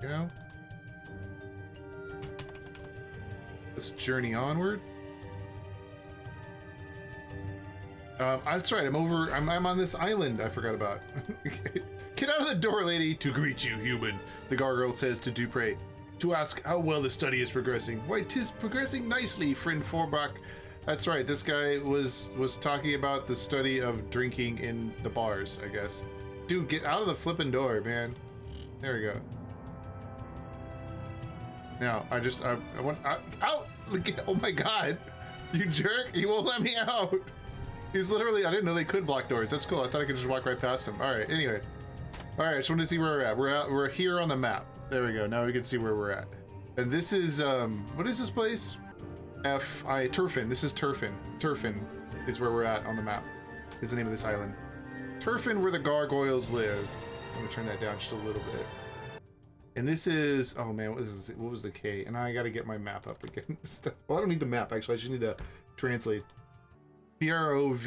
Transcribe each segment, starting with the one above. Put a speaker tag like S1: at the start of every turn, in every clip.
S1: go. Let's journey onward. That's right. I'm on this island I forgot about. Get out of the door, lady. To greet you, human, the gargoyle says to Dupre. To ask how well the study is progressing. Why, 'tis progressing nicely, friend Forbach. That's right. This guy was talking about the study of drinking in the bars, I guess. Dude, get out of the flipping door, man. There we go. Now, I want out. Oh my God, you jerk! He won't let me out. He's literally, I didn't know they could block doors. That's cool. I thought I could just walk right past him. All right, anyway. All right, I just wanted to see where we're at. We're here on the map. There we go. Now we can see where we're at. And this is, what is this place? Turfin. This is Turfin. Turfin is where we're at on the map. Is the name of this island. Turfin, where the gargoyles live. I'm gonna turn that down just a little bit. And this is, oh man, what was the K? And I gotta get my map up again. Well, I don't need the map, actually. I just need to translate. Provisio.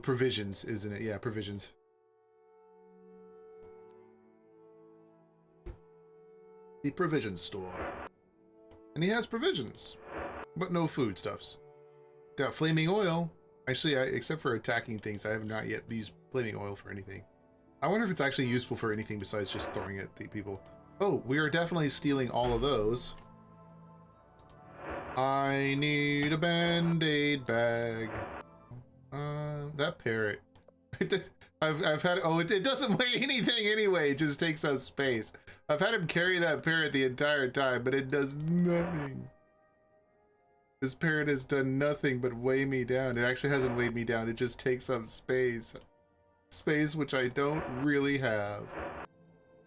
S1: Provisions, isn't it? Yeah, provisions. The provision store. And he has provisions, but no foodstuffs. Got flaming oil. Actually, except for attacking things, I have not yet used flaming oil for anything. I wonder if it's actually useful for anything besides just throwing it at the people. Oh, we are definitely stealing all of those. I need a band-aid bag. That parrot. I've had, oh, it doesn't weigh anything anyway. It just takes up space. I've had him carry that parrot the entire time, but it does nothing. This parrot has done nothing but weigh me down. It actually hasn't weighed me down. It just takes up space. Space which I don't really have.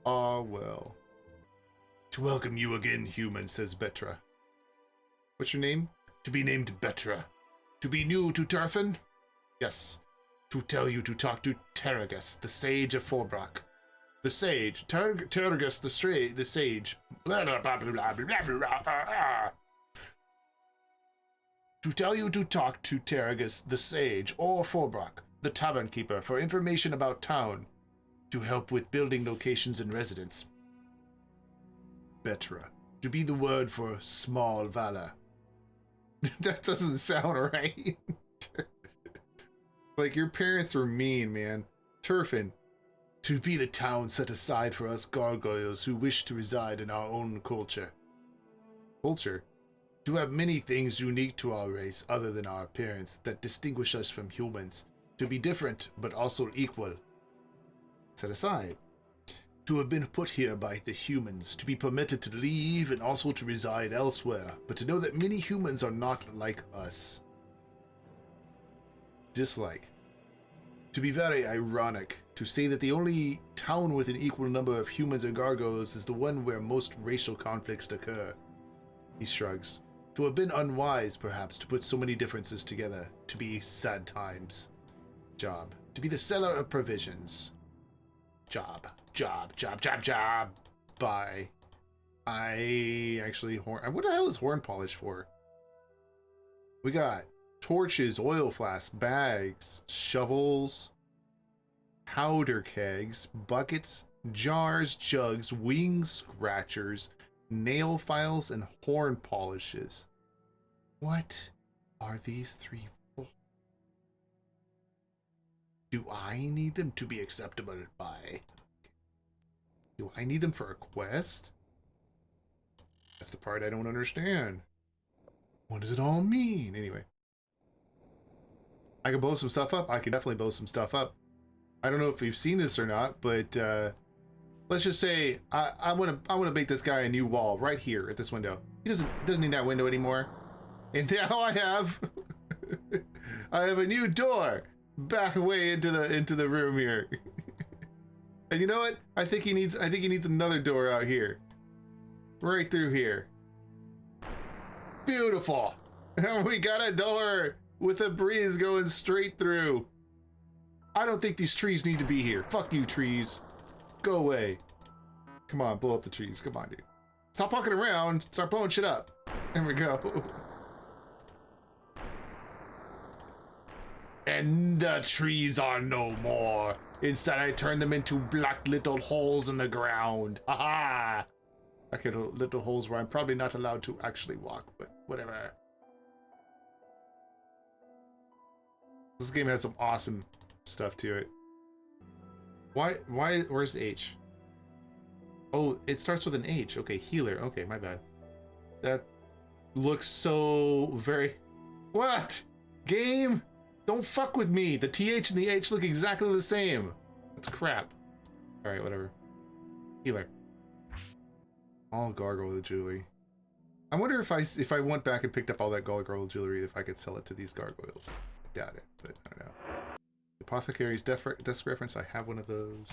S1: Ah, well. To welcome you again, human, says Betra. What's your name? To be named Betra. To be new to Turfin? Yes. To tell you to talk to Terragus, the sage of Forbach. The sage. Terragus, the sage. Blah, blah, blah, blah, blah, blah, blah, blah. To tell you to talk to Terragus, the sage, or Forbach, the tavern keeper, for information about town. To help with building locations and residents. Betra. To be the word for small valor. That doesn't sound right. Like, your parents were mean, man. Turfin. To be the town set aside for us gargoyles who wish to reside in our own culture. Culture? To have many things unique to our race other than our appearance that distinguish us from humans. To be different, but also equal. Set aside. To have been put here by the humans, to be permitted to leave and also to reside elsewhere, but to know that many humans are not like us. Dislike. To be very ironic, to say that the only town with an equal number of humans and gargoyles is the one where most racial conflicts occur. He shrugs. To have been unwise, perhaps, to put so many differences together. To be sad times. Job. To be the seller of provisions. Job. Bye. I actually what the hell is horn polish for? We got torches, oil flasks, bags, shovels, powder kegs, buckets, jars, jugs, wing scratchers, nail files, and horn polishes. What are these three for? Do I need them to be acceptable by? Do I need them for a quest? That's the part I don't understand. What does it all mean? Anyway. I can blow some stuff up. I can definitely blow some stuff up. I don't know if you've seen this or not, but let's just say I want to make this guy a new wall right here at this window. He doesn't need that window anymore. And now I have I have a new door back away into the room here. And you know what? I think he needs another door out here. Right through here. Beautiful. We got a door with a breeze going straight through. I don't think these trees need to be here. Fuck you, trees. Go away. Come on, blow up the trees. Come on, dude. Stop walking around. Start blowing shit up. There we go. then the trees are no more. Instead, I turn them into black little holes in the ground. Haha! Like little holes where I'm probably not allowed to actually walk, but whatever. This game has some awesome stuff to it. Where's H? Oh, it starts with an H. Okay, healer. Okay, my bad. That looks so very... What? Game? Don't fuck with me. The TH and the H look exactly the same. That's crap. Alright, whatever. Healer. All gargoyle jewelry. I wonder if I went back and picked up all that gargoyle jewelry, if I could sell it to these gargoyles. I doubt it, but I don't know. Apothecary's desk reference. I have one of those.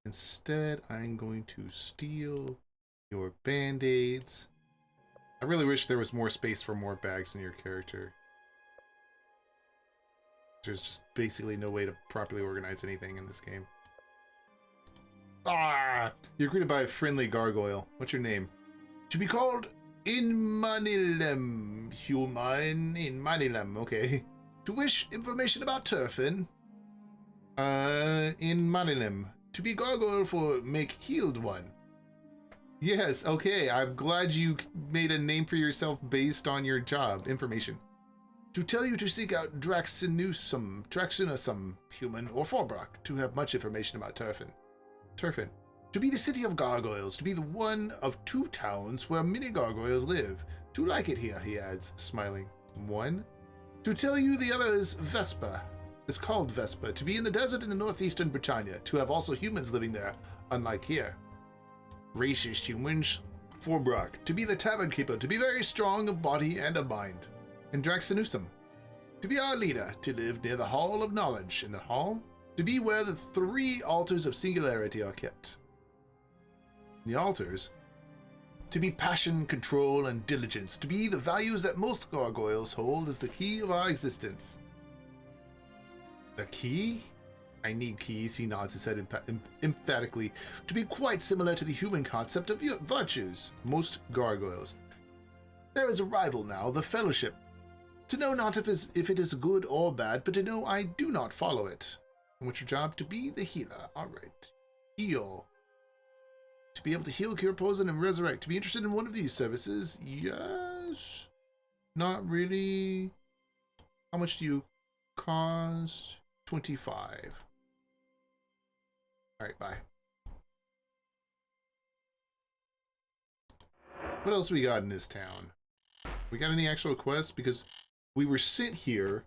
S1: Instead, I'm going to steal your band-aids. I really wish there was more space for more bags in your character. There's just basically no way to properly organize anything in this game. Ah! You're greeted by a friendly gargoyle. What's your name? To be called Inmanilem, human. Inmanilem, okay. To wish information about Turfin. Inmanilem. To be gargoyle for make healed one. Yes, okay. I'm glad you made a name for yourself based on your job. Information. To tell you to seek out Draxinusum, human, or Forbrock, to have much information about Turfin. Turfin. To be the city of gargoyles, to be the one of 2 towns where many gargoyles live. To like it here, he adds, smiling. 1. To tell you the other is Vespa. It's called Vespa. To be in the desert in the northeastern Britannia. To have also humans living there, unlike here. Racist humans. Forbrock. To be the tavern keeper. To be very strong of body and of mind. And Draxinusum. To be our leader. To live near the Hall of Knowledge. In the hall. To be where the 3 altars of singularity are kept. The altars. To be passion, control, and diligence. To be the values that most gargoyles hold as the key of our existence. The key? I need keys, he nods his head emphatically. To be quite similar to the human concept of virtues. Most gargoyles. There is a rival now, the Fellowship. To know not if it is good or bad, but to know I do not follow it. And what's your job? To be the healer. Alright. Heal. To be able to heal, cure, poison, and resurrect. To be interested in one of these services? Yes. Not really. How much do you cost? 25. Alright, bye. What else we got in this town? We got any actual quests? Because we were sent here.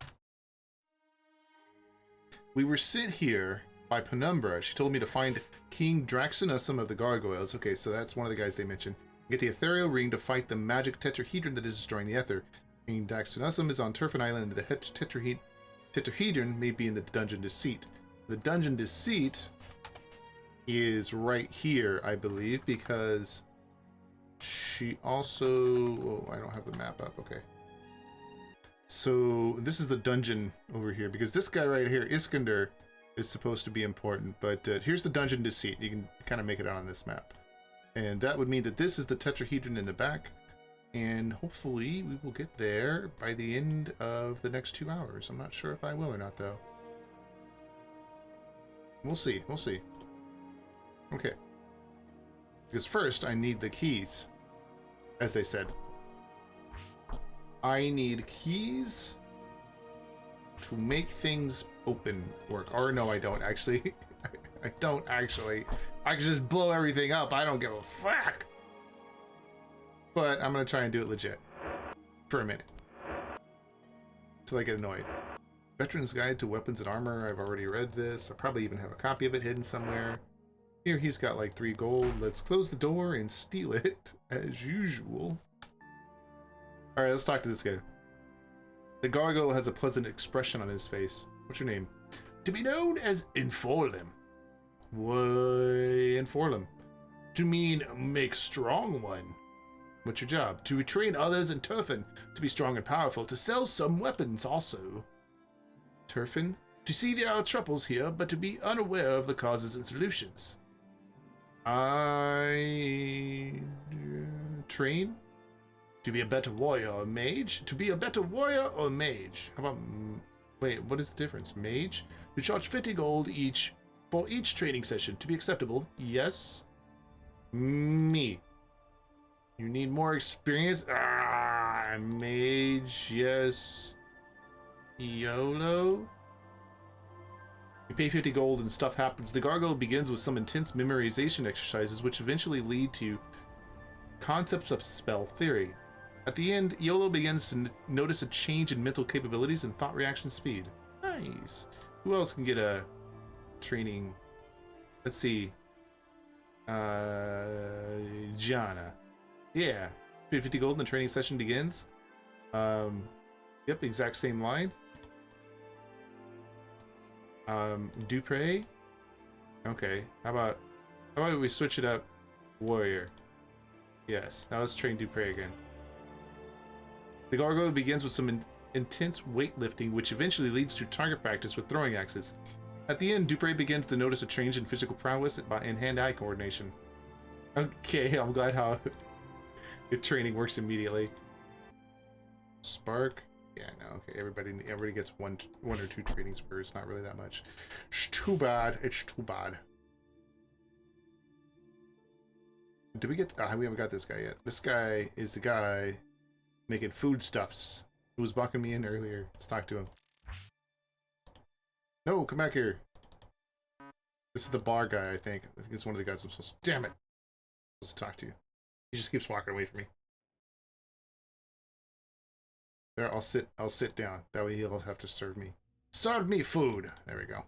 S1: We were sent here by Penumbra. She told me to find King Draxinusum of the Gargoyles. Okay, so that's one of the guys they mentioned. Get the Ethereal Ring to fight the magic tetrahedron that is destroying the Ether. King Draxinusum is on Turfin Island, and the tetrahedron may be in the Dungeon Deceit. The Dungeon Deceit is right here, I believe, because she also... Oh, I don't have the map up. Okay. So this is the dungeon over here, because this guy right here, Iskander, is supposed to be important, but here's the Dungeon Deceit. You can kind of make it out on this map. And that would mean that this is the tetrahedron in the back, and hopefully we will get there by the end of the next 2 hours. I'm not sure if I will or not, though. We'll see. We'll see. Okay. Because first, I need the keys, as they said. I need keys to make things open work. Or no, I don't actually. I don't actually. I can just blow everything up. I don't give a fuck. But I'm going to try and do it legit. For a minute. Until I get annoyed. Veteran's Guide to Weapons and Armor. I've already read this. I probably even have a copy of it hidden somewhere. Here he's got like 3 gold. Let's close the door and steal it. As usual. Alright, let's talk to this guy. The gargoyle has a pleasant expression on his face. What's your name? To be known as Inforlim. Why Inforlim? To mean make strong one. What's your job? To train others in Turfin. To be strong and powerful. To sell some weapons also. Turfin? To see there are troubles here, but to be unaware of the causes and solutions. I... train? To be a better warrior or mage? To be a better warrior or mage? How about Wait, what is the difference? Mage? You charge 50 gold each for each training session. To be acceptable, yes. Me. You need more experience? Ah, mage, yes. YOLO? You pay 50 gold and stuff happens. The gargoyle begins with some intense memorization exercises which eventually lead to concepts of spell theory. At the end, YOLO begins to notice a change in mental capabilities and thought reaction speed. Nice. Who else can get a training? Let's see. Jana. Yeah. 50 gold and the training session begins. Yep, exact same line. Dupre. Okay. How about we switch it up? Warrior. Yes. Now let's train Dupre again. The gargoyle begins with some intense weightlifting, which eventually leads to target practice with throwing axes. At the end, Dupre begins to notice a change in physical prowess and hand-eye coordination. Okay, I'm glad how your training works immediately. Spark. Yeah, no, okay. Everybody gets one or two training spurs. Not really that much. It's too bad. It's too bad. Did we get? We haven't got this guy yet. This guy is the guy making foodstuffs. Who was blocking me in earlier? Let's talk to him. No, come back here. This is the bar guy, I think. I think it's one of the guys I'm supposed to... Damn it! I'm supposed to talk to you. He just keeps walking away from me. There, I'll sit down. That way he'll have to serve me. Serve me food! There we go.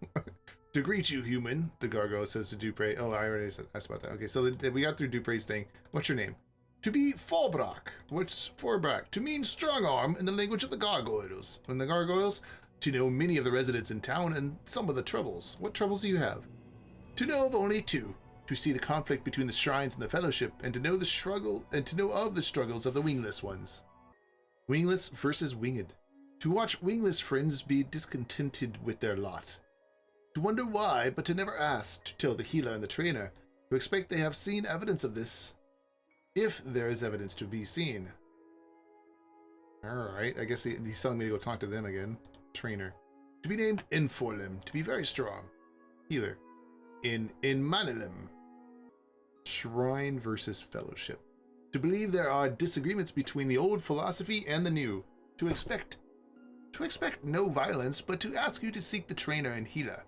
S1: To greet you, human, the gargoyle says to Dupre. Oh, I already asked about that. Okay, so we got through Dupre's thing. What's your name? To be Forbrak. What's Forbrak? To mean strong arm in the language of the gargoyles. And the gargoyles, to know many of the residents in town and some of the troubles. What troubles do you have? To know of only two. To see the conflict between the shrines and the fellowship, and to know the struggle and to know of the struggles of the wingless ones. Wingless versus winged. To watch wingless friends be discontented with their lot. To wonder why, but to never ask, to tell the healer and the trainer, to expect they have seen evidence of this. If there is evidence to be seen. Alright, I guess he's telling me to go talk to them again. Trainer. To be named Inforlim, to be very strong. Healer. In Manilim. Shrine versus fellowship. To believe there are disagreements between the old philosophy and the new. To expect no violence, but to ask you to seek the trainer and healer.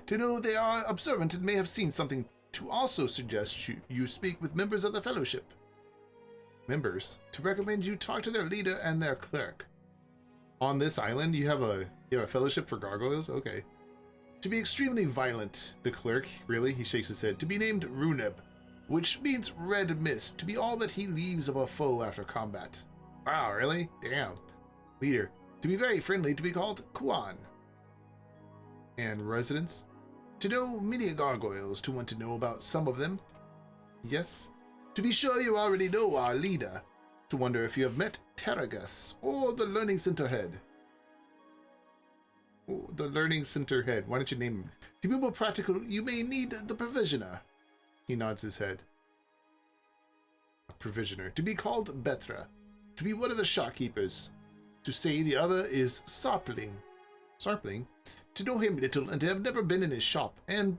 S1: To know they are observant and may have seen something. To also suggest you speak with members of the fellowship. Members. To recommend you talk to their leader and their clerk. On this island, you have a fellowship for gargoyles? Okay. To be extremely violent, the clerk, really? He shakes his head. To be named Runeb, which means red mist. To be all that he leaves of a foe after combat. Wow, really? Damn. Leader. To be very friendly, to be called Kuan. And residents. To know many gargoyles, to want to know about some of them. Yes. To be sure you already know our leader. To wonder if you have met Terragus or the Learning Center head. Oh, the Learning Center head. Why don't you name him? To be more practical, you may need the Provisioner. He nods his head. A Provisioner. To be called Betra. To be one of the shopkeepers. To say the other is Sarpling. Sarpling? To know him little and to have never been in his shop, and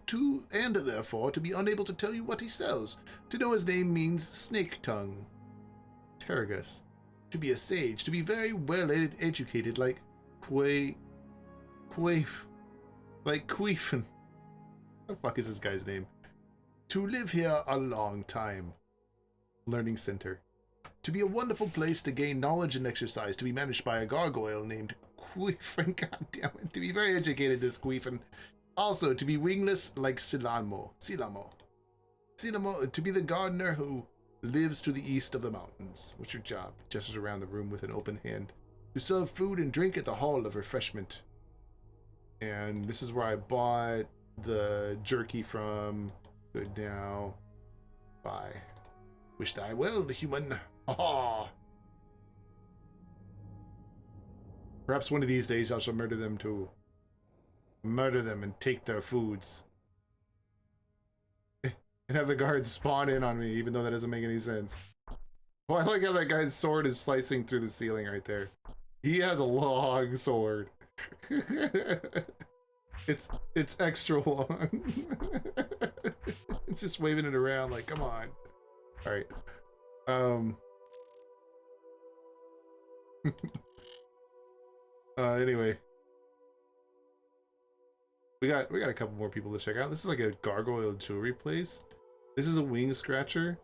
S1: therefore to be unable to tell you what he sells. To know his name means snake tongue. Terragus. To be a sage, to be very well educated like Queefin. What the fuck is this guy's name? To live here a long time. Learning Center. To be a wonderful place to gain knowledge and exercise, to be managed by a gargoyle named Queefin. God damn it. To be very educated, this Queefin. Also, to be wingless like Silamo. To be the gardener who lives to the east of the mountains. What's your job? Gestures around the room with an open hand. To serve food and drink at the hall of refreshment. And this is where I bought the jerky from. Good now. Bye. Wish thy well, the human. Ah. Perhaps one of these days I shall murder them too. Murder them and take their foods. And have the guards spawn in on me, even though that doesn't make any sense. Oh, I like how that guy's sword is slicing through the ceiling right there. He has a long sword. It's extra long. It's just waving it around like, come on. All right. Anyway, we got a couple more people to check out. This is like a gargoyle jewelry place. This is a wing scratcher.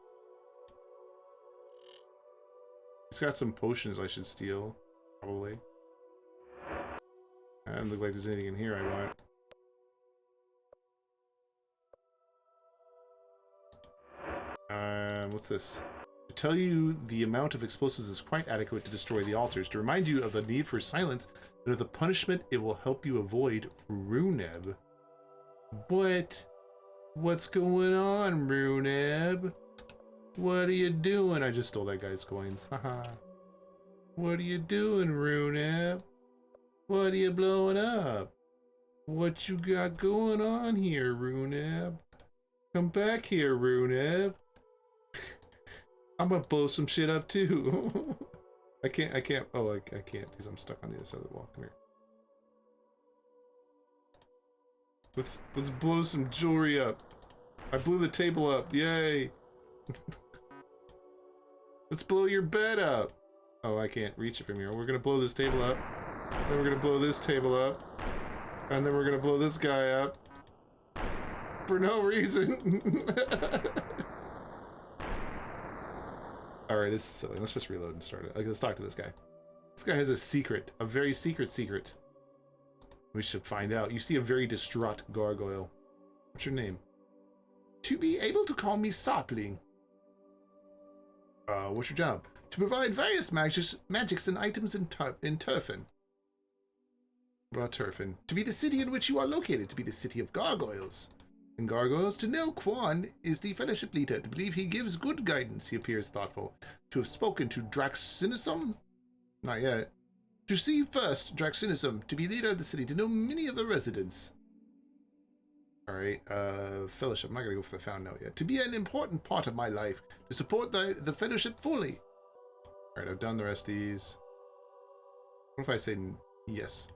S1: It's got some potions I should steal, probably. I don't look like there's anything in here I want. What's this? To tell you the amount of explosives is quite adequate to destroy the altars. To remind you of the need for silence and of the punishment it will help you avoid, Runeb. What? What's going on, Runeb? What are you doing? I just stole that guy's coins. Haha. What are you doing, Runeb? What are you blowing up? What you got going on here, Runeb? Come back here, Runeb. I'm gonna blow some shit up too. I can't, oh, I can't because I'm stuck on the other side of the wall. Come here. Let's blow some jewelry up. I blew the table up, yay. Let's blow your bed up. Oh, I can't reach it from here. We're gonna blow this table up. Then we're gonna blow this table up. And then we're gonna blow this guy up. For no reason. Alright, this is silly. Let's just reload and start it. Let's talk to this guy. This guy has a secret. A very secret secret. We should find out. You see a very distraught gargoyle. What's your name? To be able to call me Sapling. What's your job? To provide various magics and items in Turfin. What about Turfin? To be the city in which you are located. To be the city of gargoyles. And gargoyles, to know Quan is the fellowship leader. To believe he gives good guidance, he appears thoughtful. To have spoken to Draxinisum? Not yet. To see first Draxinisum, to be leader of the city, to know many of the residents. Alright, fellowship, I'm not gonna go for the found note yet. To be an important part of my life, to support the fellowship fully. Alright, I've done the rest of these. What if I say yes?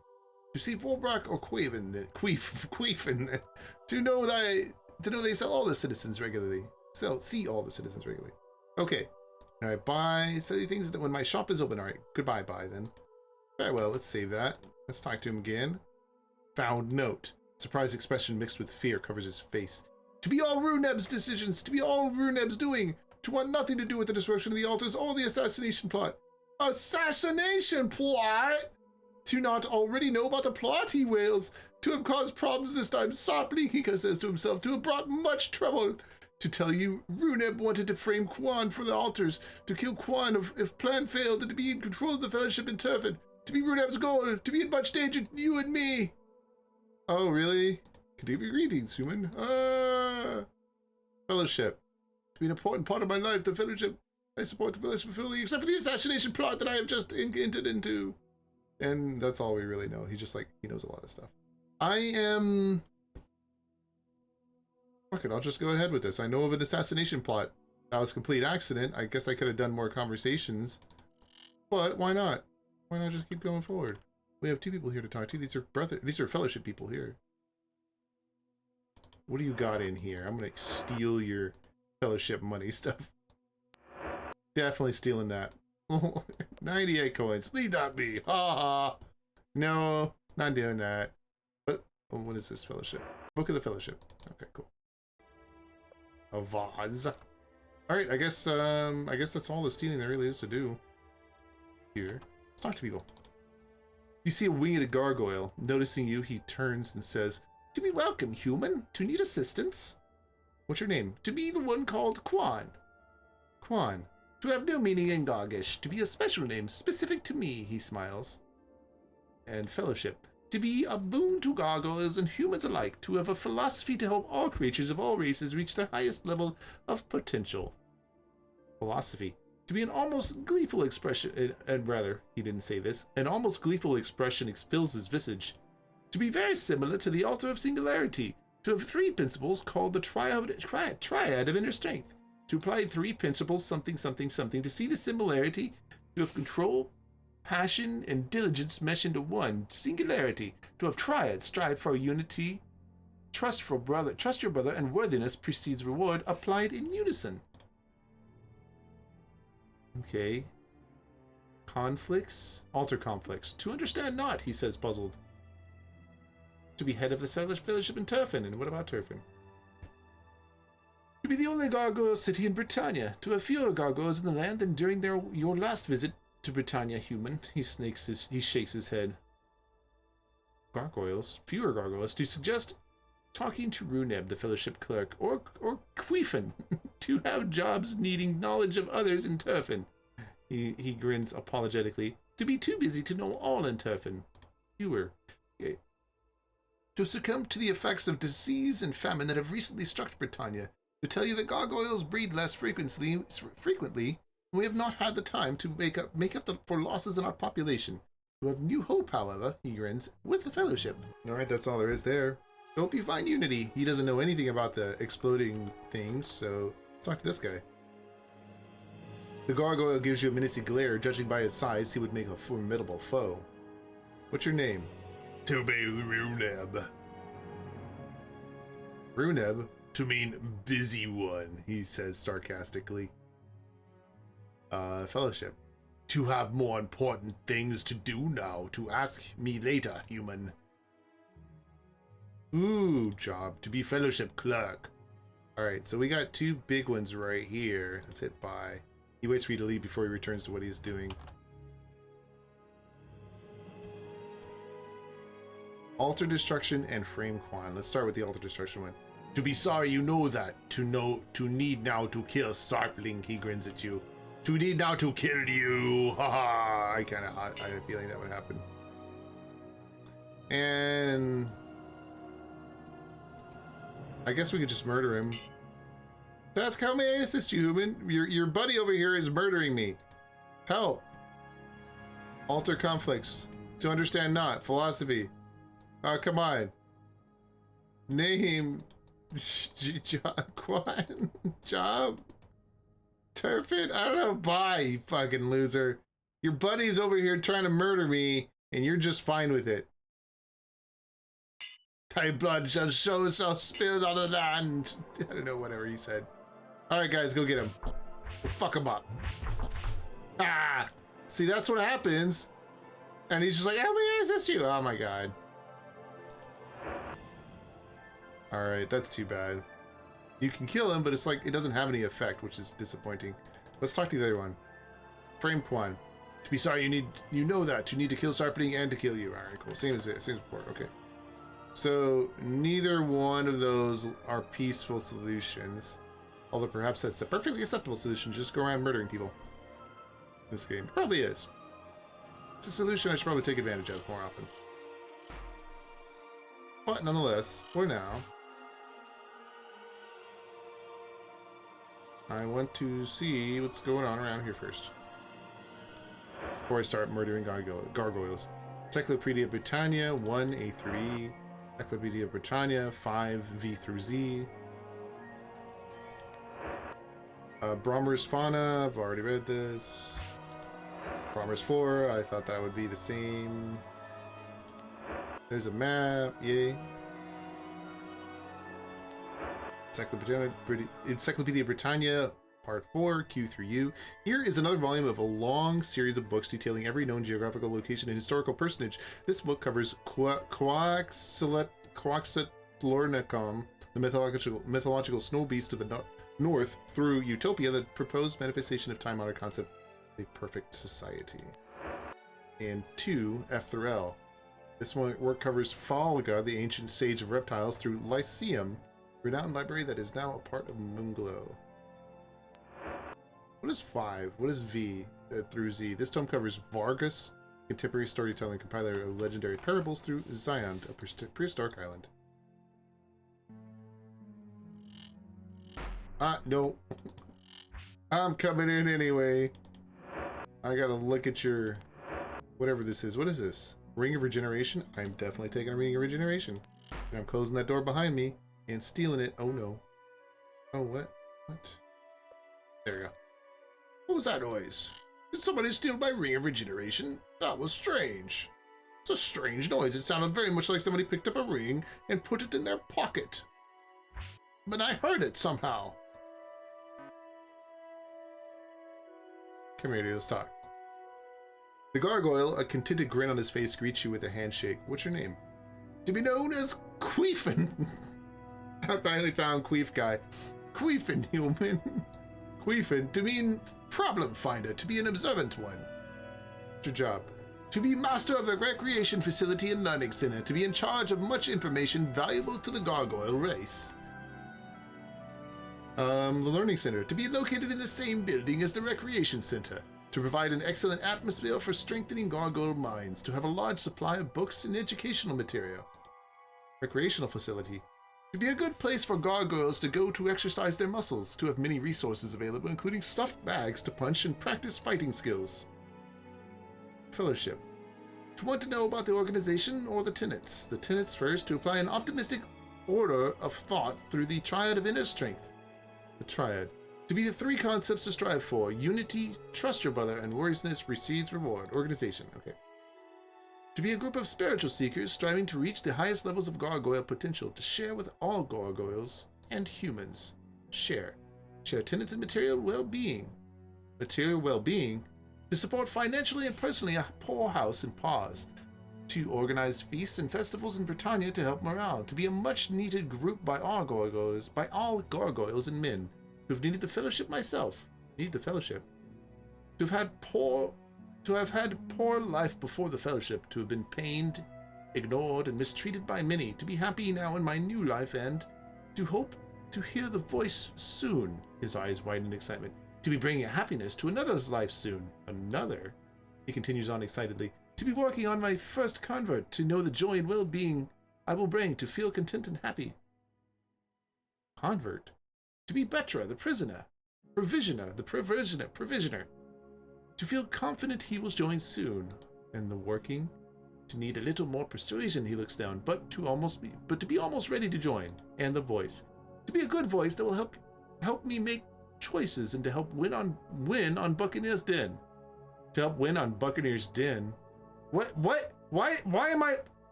S1: To see Volbrock or Queefin, to know they sell all the citizens regularly. See all the citizens regularly. Okay. Alright, buy silly things when my shop is open. Alright, goodbye, bye then. Very well, let's save that. Let's talk to him again. Found note. Surprised expression mixed with fear covers his face. To be all Runeb's decisions, to be all Runeb's doing, to want nothing to do with the destruction of the altars or the assassination plot. Assassination plot? To not already know about the plot, he wails. To have caused problems this time, Sapling, he says to himself, to have brought much trouble. To tell you, Runeb wanted to frame Quan for the altars, to kill Quan if plan failed, and to be in control of the fellowship in Turfin. To be Runeb's goal, to be in much danger, you and me. Oh, really? Continue greetings, human. Fellowship. To be an important part of my life, the fellowship. I support the fellowship fully, except for the assassination plot that I have just entered into. And that's all we really know. He knows a lot of stuff. Fuck it, I'll just go ahead with this. I know of an assassination plot. That was a complete accident. I guess I could have done more conversations. But why not? Why not just keep going forward? We have two people here to talk to. These are fellowship people here. What do you got in here? I'm gonna steal your fellowship money stuff. Definitely stealing that. 98 coins. Leave that be. Ha ha. No, not doing that. But what is this fellowship? Book of the Fellowship. Okay, cool. A vase. Alright, I guess that's all the stealing there really is to do. Here. Let's talk to people. You see a winged gargoyle. Noticing you, he turns and says, to be welcome, human. To need assistance? What's your name? To be the one called Quan. Quan. To have no meaning in Gargish. To be a special name specific to me, he smiles. And fellowship. To be a boon to gargoyles and humans alike. To have a philosophy to help all creatures of all races reach their highest level of potential. Philosophy. To be an almost gleeful expression, and rather, he didn't say this, an almost gleeful expression fills his visage. To be very similar to the Altar of Singularity. To have three principles called the Triad of Inner Strength. To apply three principles, something, something, something. To see the similarity. To have control, passion and diligence mesh into one singularity. To have triad, strive for unity, trust your brother, and worthiness precedes reward, applied in unison. Okay. Conflicts? Alter conflicts. To understand not, he says, puzzled. To be head of the Settlers Fellowship in Turfin. And what about Turfin? To be the only gargoyle city in Britannia. To have fewer gargoyles in the land than during your last visit to Britannia, human. He shakes his head. Gargoyles? Fewer gargoyles. To suggest talking to Runeb, the Fellowship clerk, or Queefin, to have jobs needing knowledge of others in Turfin. He grins apologetically. To be too busy to know all in Turfin. Fewer. Okay. To succumb to the effects of disease and famine that have recently struck Britannia. To tell you that gargoyles breed less frequently, we have not had the time to make up for losses in our population. To have new hope, however, he grins, with the Fellowship. Alright, that's all there is there. Hope you find unity. He doesn't know anything about the exploding things, so let's talk to this guy. The gargoyle gives you a menacing glare. Judging by his size, he would make a formidable foe. What's your name? To be Runeb. Runeb? To mean busy one, he says sarcastically. Fellowship. To have more important things to do now. To ask me later, human. Ooh, job. To be Fellowship clerk. Alright, so we got two big ones right here. Let's hit buy. He waits for you to leave before he returns to what he's doing. Alter Destruction and Frame Quan. Let's start with the Alter Destruction one. To be sorry you know that. To need now to kill Sarpling, he grins at you. To need now to kill you. Haha. I had a feeling that would happen. And I guess we could just murder him. Task, how may I assist you, human? Your buddy over here is murdering me. Help. Alter conflicts. To understand not. Philosophy. Oh, come on. Name. Job. Turfit? I don't know. Bye, you fucking loser. Your buddy's over here trying to murder me, and you're just fine with it. Thy blood shall spilled on the land. I don't know, whatever he said. Alright, guys, go get him. We'll fuck him up. Ah! See, that's what happens. And he's just like, how may I assist you? Oh my god. Alright, that's too bad. You can kill him, but it's like, it doesn't have any effect, which is disappointing. Let's talk to the other one. Frame Quan. To be sorry, you know that. You need to kill Sarpening and to kill you. Alright, cool. Same as before. Okay. So, neither one of those are peaceful solutions. Although perhaps that's a perfectly acceptable solution. Just go around murdering people. This game probably is. It's a solution I should probably take advantage of more often. But nonetheless, for now, I want to see what's going on around here first. Before I start murdering gargoyles. Encyclopedia Britannia 1A3. Encyclopedia Britannia 5V through Z. Brommer's Fauna, I've already read this. Brommer's Flora, I thought that would be the same. There's a map, yay. Encyclopedia Britannia, Part 4, Q through U. Here is another volume of a long series of books detailing every known geographical location and historical personage. This book covers Quaxatlornicum, the mythological snow beast of the north, through Utopia, the proposed manifestation of time-honored concept, a perfect society. And 2, Ethereal. This work covers Falga, the ancient sage of reptiles, through Lyceum, renowned library that is now a part of Moonglow. What is 5? What is V through Z? This tome covers Vargas, contemporary storytelling compiler of legendary parables, through Zion, a prehistoric island. No. I'm coming in anyway. I gotta look at your... whatever this is. What is this? Ring of Regeneration? I'm definitely taking a Ring of Regeneration. And I'm closing that door behind me and stealing it. Oh no. Oh, what? What? There we go. What was that noise? Did somebody steal my ring of regeneration? That was strange. It's a strange noise. It sounded very much like somebody picked up a ring and put it in their pocket. But I heard it somehow. Come here, dude. Let's talk. The gargoyle, a contented grin on his face, greets you with a handshake. What's your name? To be known as Queefin. I finally found Queef guy. Queefin, human. Queefin, to mean problem finder, to be an observant one. What's your job? To be master of the recreation facility and learning center, to be in charge of much information valuable to the gargoyle race. The learning center, to be located in the same building as the recreation center, to provide an excellent atmosphere for strengthening gargoyle minds, to have a large supply of books and educational material. Recreational facility, to be a good place for gargoyles to go to exercise their muscles, to have many resources available, including stuffed bags to punch and practice fighting skills. Fellowship, to want to know about the organization or the tenets. The tenets first, to apply an optimistic order of thought through the triad of inner strength. The triad, to be the three concepts to strive for: unity, trust your brother, and worthiness precedes reward. Organization, okay. To be a group of spiritual seekers striving to reach the highest levels of gargoyle potential, to share with all gargoyles and humans. Share tenets and material well-being. Material well-being, to support financially and personally a poor house in Paws. To organize feasts and festivals in Britannia to help morale. To be a much-needed group by all gargoyles and men. To have needed the fellowship myself. Need the fellowship. To have had poor life before the fellowship. To have been pained, ignored, and mistreated by many. To be happy now in my new life, and to hope to hear the voice soon. His eyes widen in excitement. To be bringing happiness to another's life soon. Another? He continues on excitedly. To be working on my first convert, to know the joy and well-being I will bring, to feel content and happy. Convert. To be Betra, the prisoner. Provisioner, the provisioner. To feel confident he will join soon. And the working. To need a little more persuasion, he looks down, but to be almost ready to join. And the voice. To be a good voice that will help me make choices and to help win on Buccaneer's Den. To help win on Buccaneer's Den. Why am I...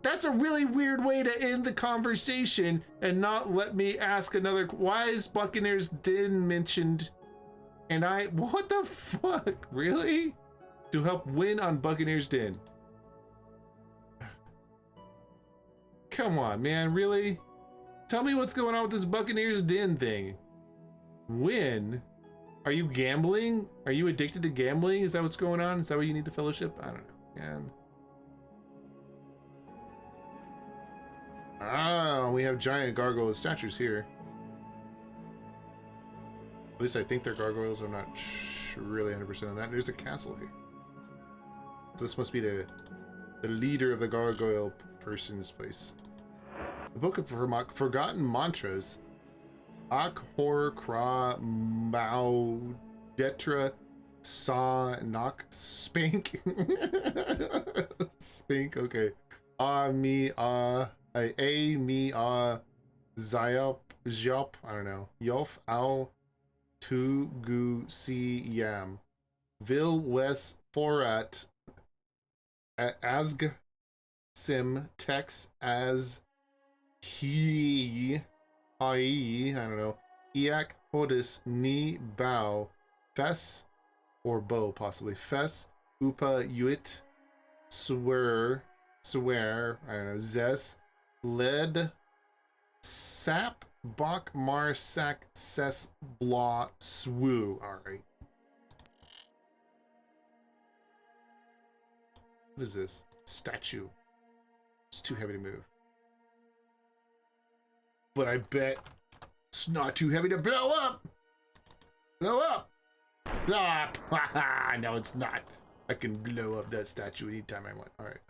S1: That's a really weird way to end the conversation and not let me ask another... Why is Buccaneer's Den mentioned? And what the fuck? Really? To help win on Buccaneer's Den. Come on, man, really? Tell me what's going on with this Buccaneer's Den thing. Win? Are you gambling? Are you addicted to gambling? Is that what's going on? Is that why you need the fellowship? I don't know, man. Ah, we have giant gargoyle statues here. At least I think they're gargoyles. I'm not really 100% on that. And there's a castle here. So this must be the leader of the gargoyle person's place. The Book of Forgotten Mantras. Ak Hor Kra Mao Detra Sa Nak Spank. Spank, okay. A mi Zayop Jop, I don't know. Yof Al Tu Gu Si Yam. Vil Wes Forat Asg Sim Tex as He I don't know. Iak Hodis Ni Bao Fes or Bo possibly. Fes Upa Uit Swear I don't know. Zes Led Sap Bak Mar Sak Ses Blah Swoo. Alright. What is this? Statue. It's too heavy to move. But I bet it's not too heavy to blow up. Blow up. Ah, no, it's not. I can blow up that statue anytime I want. All right.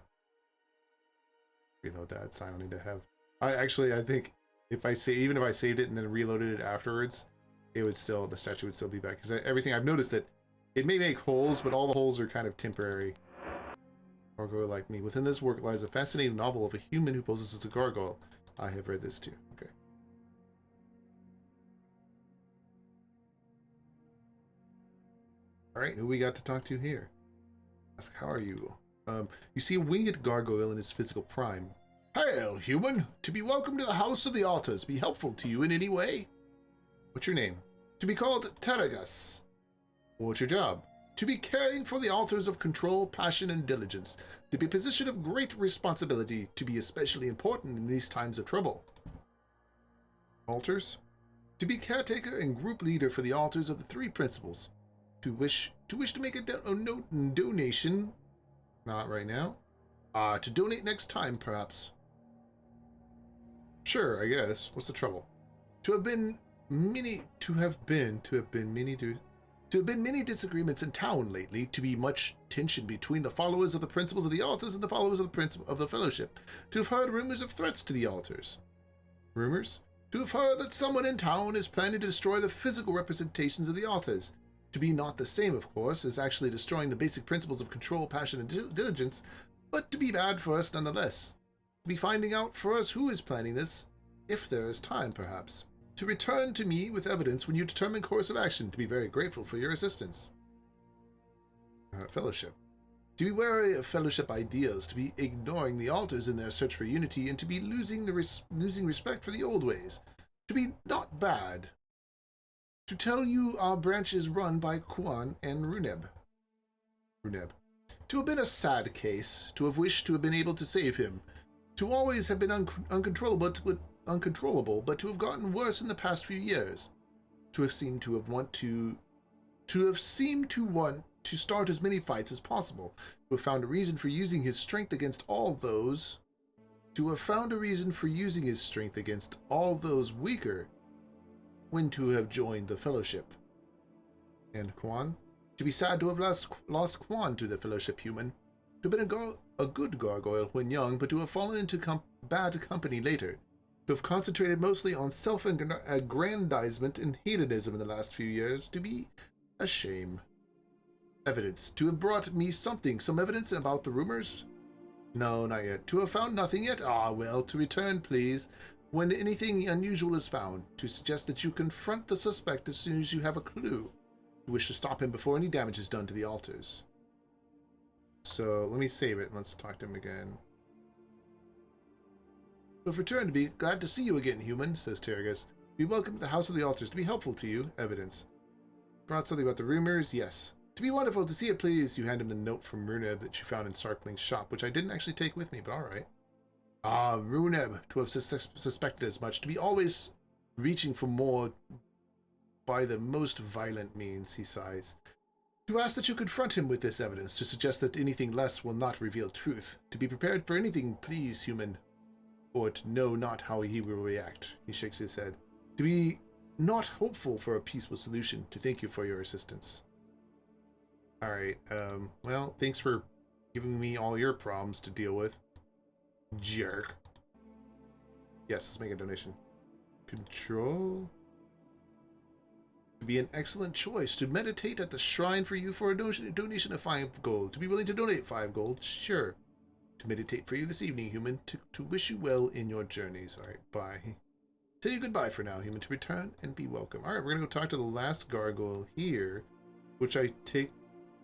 S1: Reload that. So I don't need to have. I think if I say, even if I saved it and then reloaded it afterwards, it would still, the statue would still be back. Because everything I've noticed that it may make holes, but all the holes are kind of temporary. Gargoyle like me. Within this work lies a fascinating novel of a human who poses as a gargoyle. I have read this too. Okay. Alright, who we got to talk to here? Ask, how are you? You see a winged gargoyle in his physical prime. Hail, human! To be welcome to the House of the Altars. Be helpful to you in any way? What's your name? To be called Teragas. What's your job? To be caring for the altars of control, passion, and diligence. To be a position of great responsibility. To be especially important in these times of trouble. Altars? To be caretaker and group leader for the altars of the three principles. To wish to make a donation. Not right now. To donate next time, perhaps. Sure, I guess. What's the trouble? To have been many disagreements in town lately. To be much tension between the followers of the principles of the altars and the followers of the fellowship. To have heard rumors of threats to the altars. Rumors? To have heard that someone in town is planning to destroy the physical representations of the altars. To be not the same, of course, as actually destroying the basic principles of control, passion, and diligence, but to be bad for us nonetheless. To be finding out for us who is planning this, if there is time, perhaps. To return to me with evidence when you determine course of action. To be very grateful for your assistance. Fellowship. To be wary of fellowship ideals. To be ignoring the altars in their search for unity, and to be losing respect for the old ways. To be not bad. To tell you our branch is run by Kuan and Runeb. To have been a sad case. To have wished to have been able to save him. To always have been uncontrollable, but to have gotten worse in the past few years. To have seemed to want to start as many fights as possible. To have found a reason for using his strength against all those. To have found a reason for using his strength against all those weaker. When to have joined the fellowship. And Quan? To be sad to have lost Quan to the fellowship, human. To have been a good gargoyle when young, but to have fallen into bad company later. To have concentrated mostly on self-aggrandizement and hedonism in the last few years. To be a shame. Evidence. To have brought me some evidence about the rumors? No, not yet. To have found nothing yet? Ah, well, to return, please. When anything unusual is found, to suggest that you confront the suspect as soon as you have a clue. You wish to stop him before any damage is done to the altars. So, let me save it and let's talk to him again. So, if return to be glad to see you again, human, says Terragus. Be welcome to the House of the Altars. To be helpful to you, evidence. Brought something about the rumors? Yes. To be wonderful to see it, please. You hand him the note from Runeb that you found in Sarkling's shop, which I didn't actually take with me, but alright. Ah, Runeb, to have suspected as much, to be always reaching for more by the most violent means, he sighs. To ask that you confront him with this evidence, to suggest that anything less will not reveal truth. To be prepared for anything, please, human. Or to know not how he will react. He shakes his head. To be not hopeful for a peaceful solution. To thank you for your assistance. Alright, well, thanks for giving me all your problems to deal with. Jerk. Yes, let's make a donation. Control. To be an excellent choice. To meditate at the shrine for you for a donation of 5 gold. To be willing to donate 5 gold. Sure. To meditate for you this evening, human. To wish you well in your journeys. Alright, bye. Tell you goodbye for now, human. To return and be welcome. Alright, we're gonna go talk to the last gargoyle here. Which I take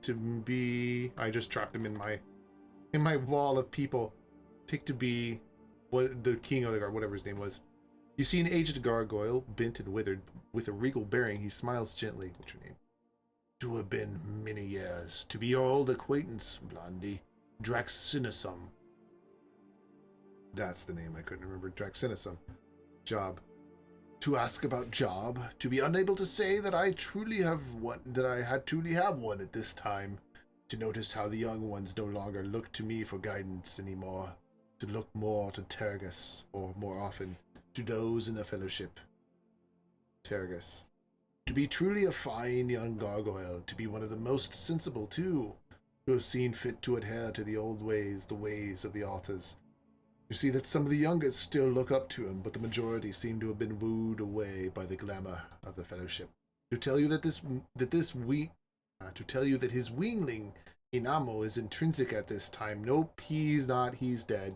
S1: to be... I just dropped him in my wall of people. Take to be what the king of the guard, whatever his name was. You see an aged gargoyle, bent and withered, with a regal bearing. He smiles gently. What's your name? To have been many years. To be your old acquaintance, Blondie. Draxinisum. That's the name I couldn't remember. Draxinisum. Job. To ask about job. To be unable to say that I truly have one. That I had truly have one at this time. To notice how the young ones no longer look to me for guidance anymore. To look more to Terragus, or more often, to those in the fellowship. Terragus. To be truly a fine young gargoyle, to be one of the most sensible too, to have seen fit to adhere to the old ways, the ways of the altars. You see that some of the youngest still look up to him, but the majority seem to have been wooed away by the glamour of the fellowship. To tell you that his wingling Inamo is intrinsic at this time. Nope, he's not. He's dead.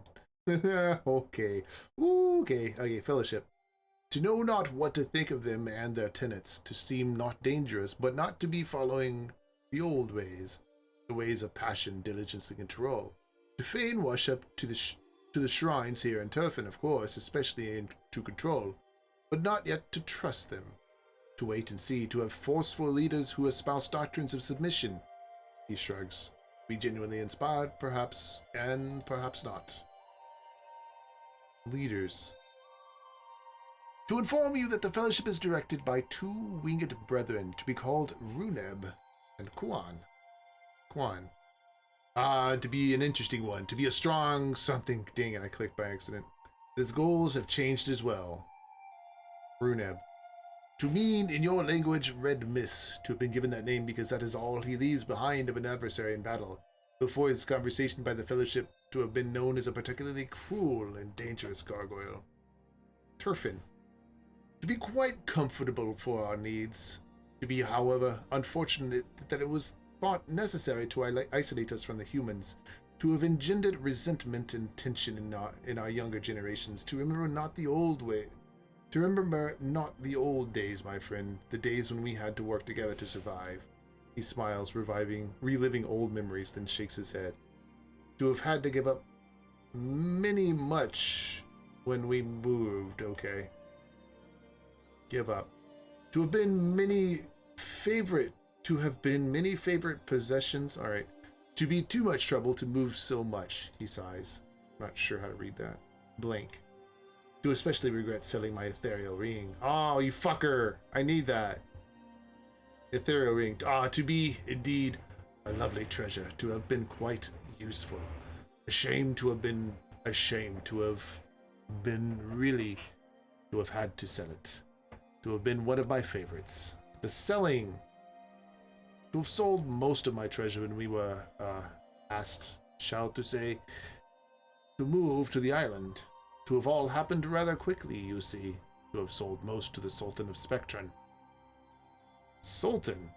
S1: Okay. Okay, fellowship. To know not what to think of them and their tenets, to seem not dangerous, but not to be following the old ways, the ways of passion, diligence, and control. To feign worship to the shrines here in Turfin, of course, especially to control, but not yet to trust them. To wait and see, to have forceful leaders who espouse doctrines of submission. He shrugs. Be genuinely inspired, perhaps, and perhaps not. Leaders. To inform you that the Fellowship is directed by two winged brethren to be called Runeb and Kuan. To be an interesting one, to be a strong something. Dang it, I clicked by accident. His goals have changed as well. Runeb. To mean, in your language, red mist, to have been given that name because that is all he leaves behind of an adversary in battle. Before his conversation by the Fellowship, to have been known as a particularly cruel and dangerous gargoyle. Turfin. To be quite comfortable for our needs. To be, however, unfortunate that it was thought necessary to isolate us from the humans. To have engendered resentment and tension in our younger generations. To remember not the old way. To remember not the old days, my friend. The days when we had to work together to survive. He smiles, reliving old memories, then shakes his head. To have had to give up much when we moved, okay. Give up. To have been many favorite possessions, alright. To be too much trouble to move so much, he sighs. I'm not sure how to read that. Blank. To especially regret selling my Ethereal Ring. Oh, you fucker! I need that. Ethereal Ring. To be, indeed, a lovely treasure. To have been quite useful. Ashamed to have been really, to have had to sell it. To have been one of my favorites. The selling. To have sold most of my treasure when we were, asked, shall to say, to move to the island. To have all happened rather quickly, you see. To have sold most to the Sultan of Spectron. Sultan?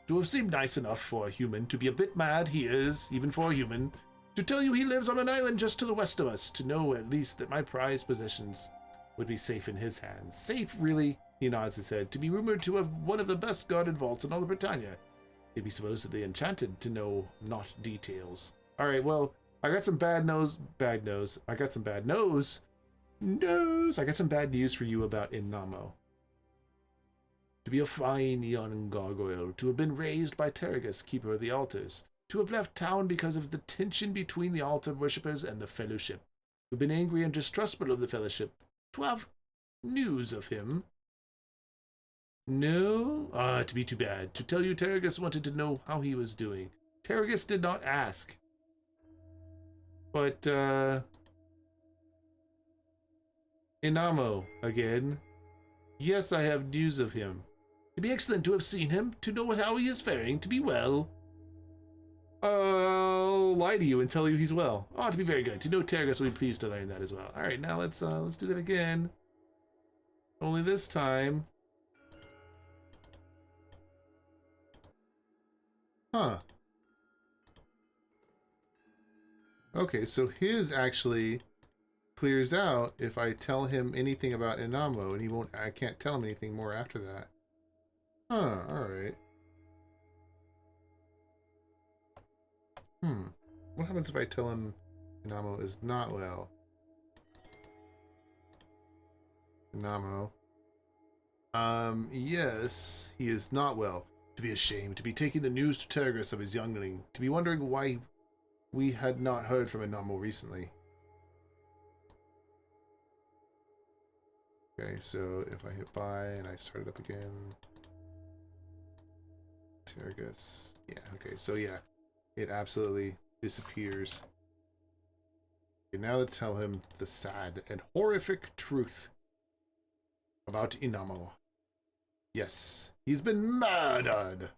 S1: To have seemed nice enough for a human. To be a bit mad, he is, even for a human. To tell you he lives on an island just to the west of us. To know, at least, that my prized possessions would be safe in his hands. Safe, really? He nods his head. To be rumored to have one of the best guarded vaults in all of Britannia. They'd be supposedly enchanted to know not details. Alright, well, I got some bad news. I got some bad news. I got some bad news for you about Inamo. To be a fine young gargoyle, to have been raised by Terragus, keeper of the altars, to have left town because of the tension between the altar worshippers and the Fellowship, to have been angry and distrustful of the Fellowship, to have news of him. No? To be too bad. To tell you Terragus wanted to know how he was doing. Terragus did not ask. But, Inamo, again. Yes, I have news of him. To be excellent to have seen him, to know how he is faring, to be well. I'll lie to you and tell you he's well. Oh, to be very good. To know Terragus will be pleased to learn that as well. Alright, now let's do that again. Only this time. Huh. Okay, so his actually clears out if I tell him anything about Inamo, and I can't tell him anything more after that. Huh, alright. What happens if I tell him Inamo is not well? Inamo. Yes, he is not well. To be ashamed, to be taking the news to Terragus of his youngling, to be wondering why we had not heard from Inamo recently. Okay, so if I hit buy and I start it up again. Terragus. Yeah, okay, so yeah. It absolutely disappears. Okay, now let's tell him the sad and horrific truth about Inamo. Yes, he's been murdered.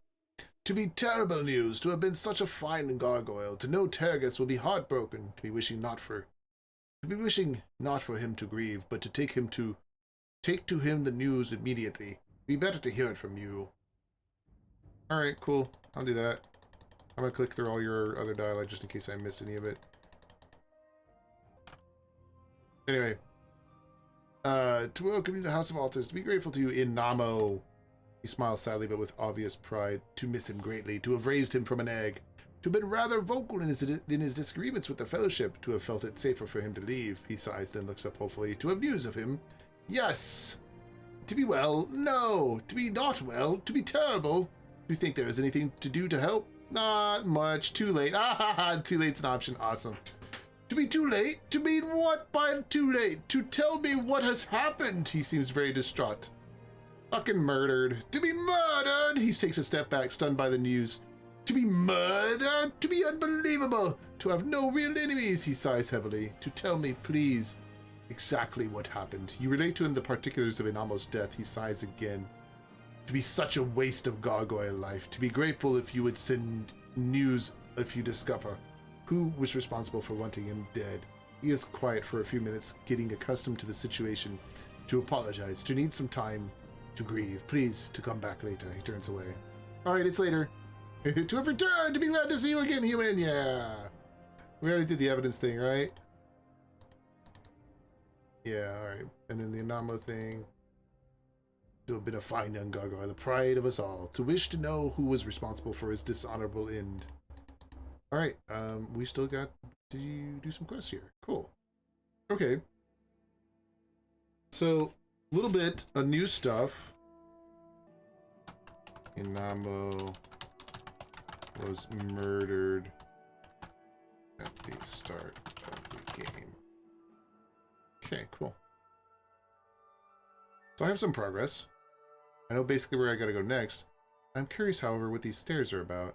S1: To be terrible news, to have been such a fine gargoyle, to know Terragus will be heartbroken, to be wishing not for him to grieve, but to take to him the news immediately. Be better to hear it from you. Alright, cool. I'll do that. I'm gonna click through all your other dialogue just in case I miss any of it. Anyway. To welcome you to the House of Altars, to be grateful to you, Inamo. He He smiles sadly but with obvious pride. To miss him greatly, to have raised him from an egg, to have been rather vocal in his disagreements with the Fellowship, to have felt it safer for him to leave. He sighs, then looks up hopefully. To have news of him? Yes. To be well? No. To be not well? To be terrible? Do you think there is anything to do to help? Not much. Too late. Ah ha ha. Too late's an option. Awesome. To be too late? To mean what by too late? To tell me what has happened? He seems very distraught. Fucking murdered. To be murdered? He takes a step back, stunned by the news. To be murdered? To be unbelievable? To have no real enemies? He sighs heavily. To tell me, please, exactly what happened. You relate to him the particulars of Inamo's death. He sighs again. To be such a waste of gargoyle life. To be grateful if you would send news if you discover who was responsible for wanting him dead. He is quiet for a few minutes, getting accustomed to the situation. To apologize. To need some time to grieve. Please, to come back later. He turns away. Alright, it's later. To have returned! To be glad to see you again, human! Yeah! We already did the evidence thing, right? Yeah, alright. And then the Inamo thing. To have been a fine young gargoyle, the pride of us all. To wish to know who was responsible for his dishonorable end. Alright, we still got to do some quests here. Cool. Okay. So, a little bit of new stuff. Inamo was murdered at the start of the game. Okay, cool. So I have some progress. I know basically where I gotta go next. I'm curious, however, what these stairs are about.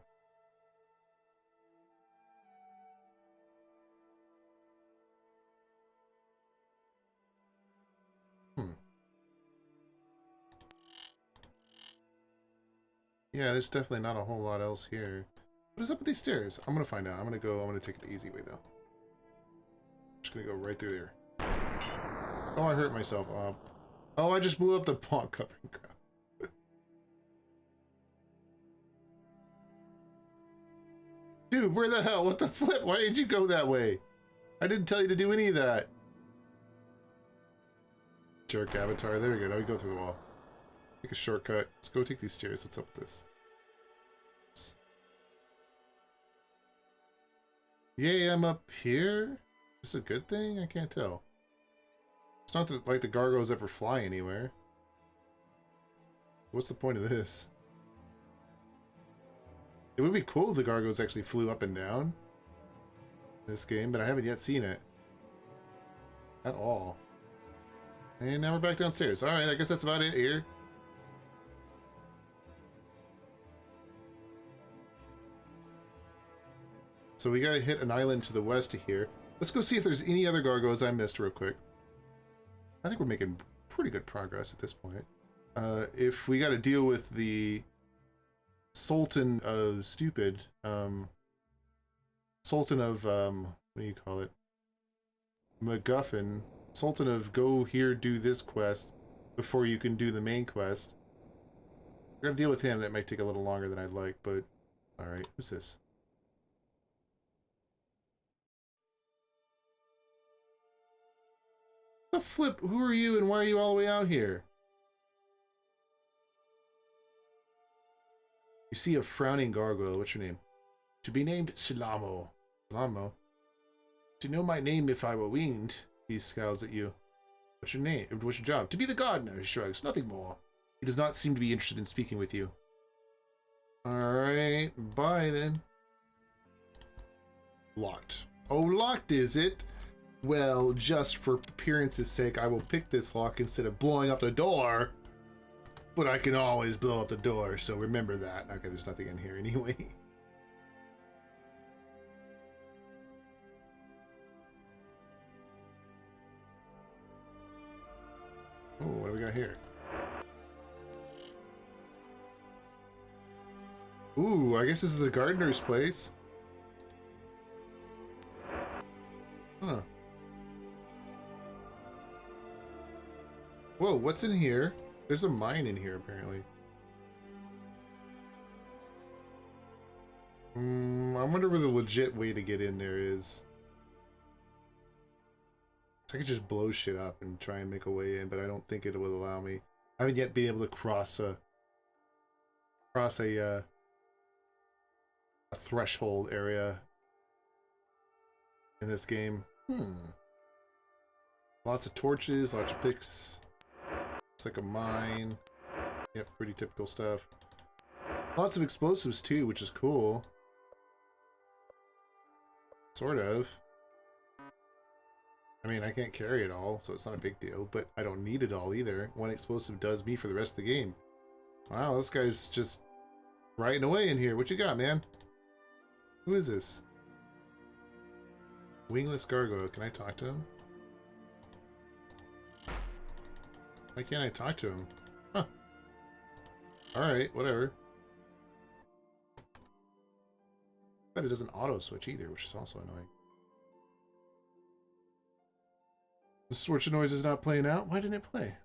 S1: Yeah, there's definitely not a whole lot else here. What is up with these stairs? I'm gonna find out. I'm gonna take it the easy way though. I'm just gonna go right through there. Oh, I hurt myself. Oh, I just blew up the pawn covering crap. Dude, where the hell? What the flip? Why did you go that way? I didn't tell you to do any of that. Jerk avatar. There we go. Now we go through the wall. Take a shortcut. Let's go take these stairs. What's up with this? Oops. Yay, I'm up here? Is this a good thing? I can't tell. It's not that, like the gargoyles ever fly anywhere. What's the point of this? It would be cool if the gargoyles actually flew up and down in this game, but I haven't yet seen it. At all. And now we're back downstairs. Alright, I guess that's about it here. So we gotta hit an island to the west of here. Let's go see if there's any other gargoyles I missed real quick. I think we're making pretty good progress at this point. If we gotta deal with the Sultan of Stupid, Sultan of, what do you call it? MacGuffin. Sultan of go here, do this quest before you can do the main quest. We're gonna deal with him. That might take a little longer than I'd like, but alright. Who's this? The flip? Who are you and why are you all the way out here? You see a frowning gargoyle. What's your name? To be named Silamo. Silamo? To know my name if I were winged. He scowls at you. What's your name? What's your job? To be the gardener, he shrugs. Nothing more. He does not seem to be interested in speaking with you. Alright, bye then. Locked. Oh, locked is it? Well, just for appearance's sake, I will pick this lock instead of blowing up the door. But I can always blow up the door, so remember that. Okay, there's nothing in here anyway. Oh, what do we got here? Ooh, I guess this is the gardener's place. Huh. Whoa, what's in here? There's a mine in here, apparently. I wonder where the legit way to get in there is. I could just blow shit up and try and make a way in, but I don't think it will allow me. I haven't yet been able to cross a cross a threshold area in this game. Lots of torches, lots of picks. Looks like a mine. Yep, pretty typical stuff. Lots of explosives too, which is cool. Sort of. I mean, I can't carry it all, so it's not a big deal, but I don't need it all either. One explosive does me for the rest of the game. Wow, this guy's just writing away in here. What you got, man? Who is this? Wingless Gargoyle. Can I talk to him? Why can't I talk to him? Huh. Alright, whatever. But it doesn't auto-switch either, which is also annoying. The switch noise is not playing out. Why didn't it play?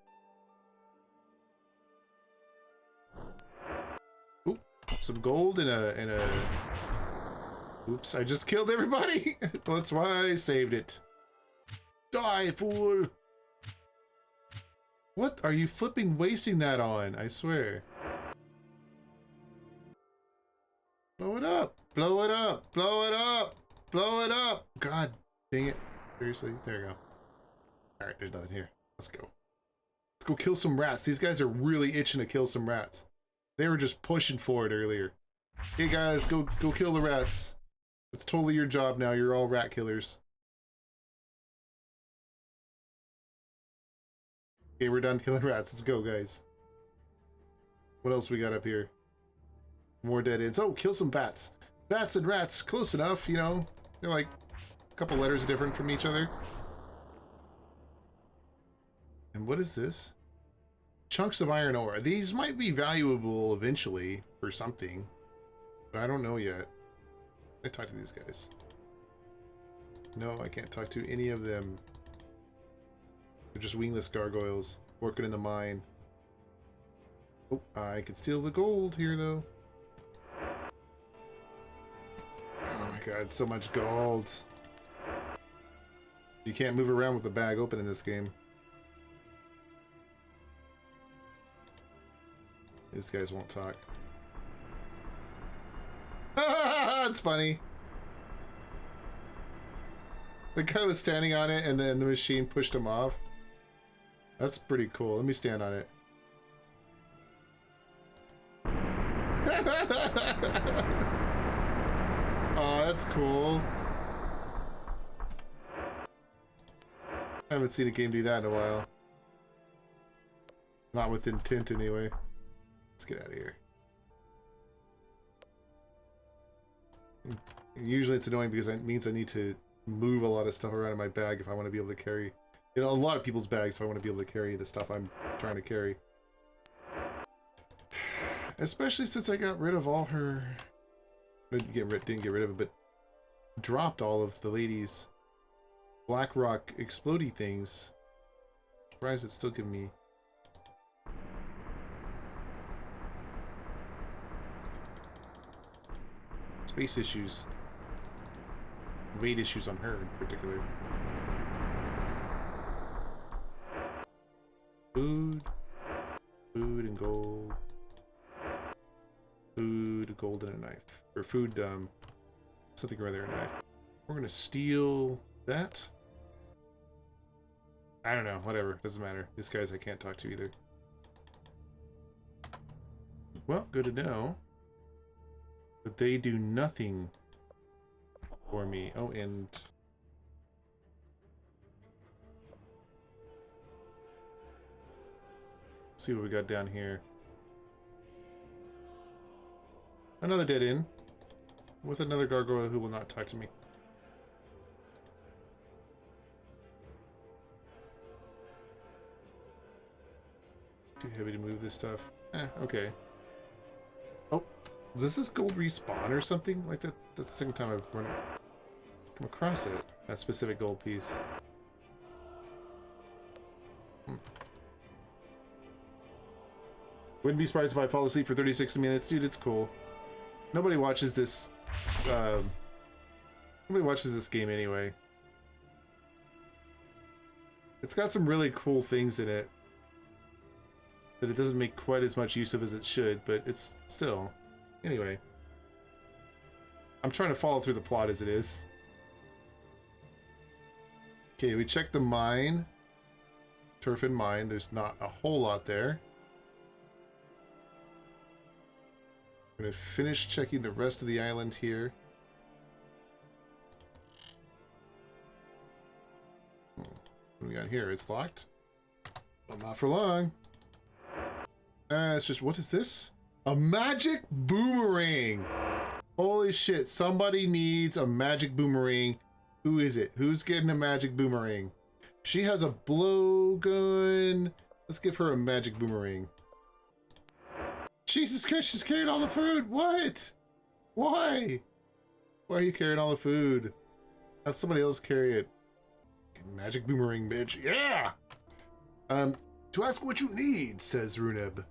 S1: Oop, some gold and a... Oops, I just killed everybody! That's why I saved it. Die, fool! What are you flipping wasting that on? I swear. Blow it up! Blow it up! Blow it up! Blow it up! God dang it. Seriously? There you go. Alright, there's nothing here. Let's go. Let's go kill some rats. These guys are really itching to kill some rats. They were just pushing for it earlier. Hey guys, go kill the rats. It's totally your job now. You're all rat killers. Okay, we're done killing rats. Let's go, guys. What else we got up here? More dead ends. Oh, kill some bats. Bats and rats, close enough, you know. They're like a couple letters different from each other. And what is this? Chunks of iron ore. These might be valuable eventually for something, but I don't know yet. I talk to these guys. No, I can't talk to any of them. They're just wingless gargoyles working in the mine. Oh, I can steal the gold here though. Oh my god, so much gold. You can't move around with the bag open in this game. These guys won't talk. It's funny. The guy was standing on it and then the machine pushed him off. That's pretty cool. Let me stand on it. Oh, that's cool. I haven't seen a game do that in a while. Not with intent, anyway. Let's get out of here. Usually it's annoying because it means I need to move a lot of stuff around in my bag if I want to be able to carry, you know, a lot of people's bags if I want to be able to carry the stuff I'm trying to carry. Especially since I got rid of all her... Didn't get rid of it, but dropped all of the ladies' black rock explodey things. Surprised it's still giving me... space issues. Weight issues on her in particular. Food. Food and gold. Food, gold, and a knife. Or food, something or other, a knife. We're gonna steal that. I don't know, whatever, doesn't matter. These guys I can't talk to either. Well, good to know. But they do nothing for me. Oh, and... let's see what we got down here. Another dead end. With another gargoyle who will not talk to me. Too heavy to move this stuff. Okay. Oh, does this gold respawn or something? Like that? That's the second time I've come across it. That specific gold piece. Wouldn't be surprised if I fall asleep for 36 minutes. Dude, it's cool. Nobody watches this. Nobody watches this game anyway. It's got some really cool things in it. that it doesn't make quite as much use of as it should, but it's still... Anyway. I'm trying to follow through the plot as it is. Okay, we checked the mine. Turf and mine. There's not a whole lot there. I'm going to finish checking the rest of the island here. What do we got here? It's locked. Well, not for long. It's just, what is this? A magic boomerang! Holy shit, somebody needs a magic boomerang. Who is it? Who's getting a magic boomerang? She has a blowgun. Let's give her a magic boomerang. Jesus Christ, she's carrying all the food. What? Why? Why are you carrying all the food? Have somebody else carry it. Magic boomerang, bitch. Yeah! To ask what you need, says Runeb.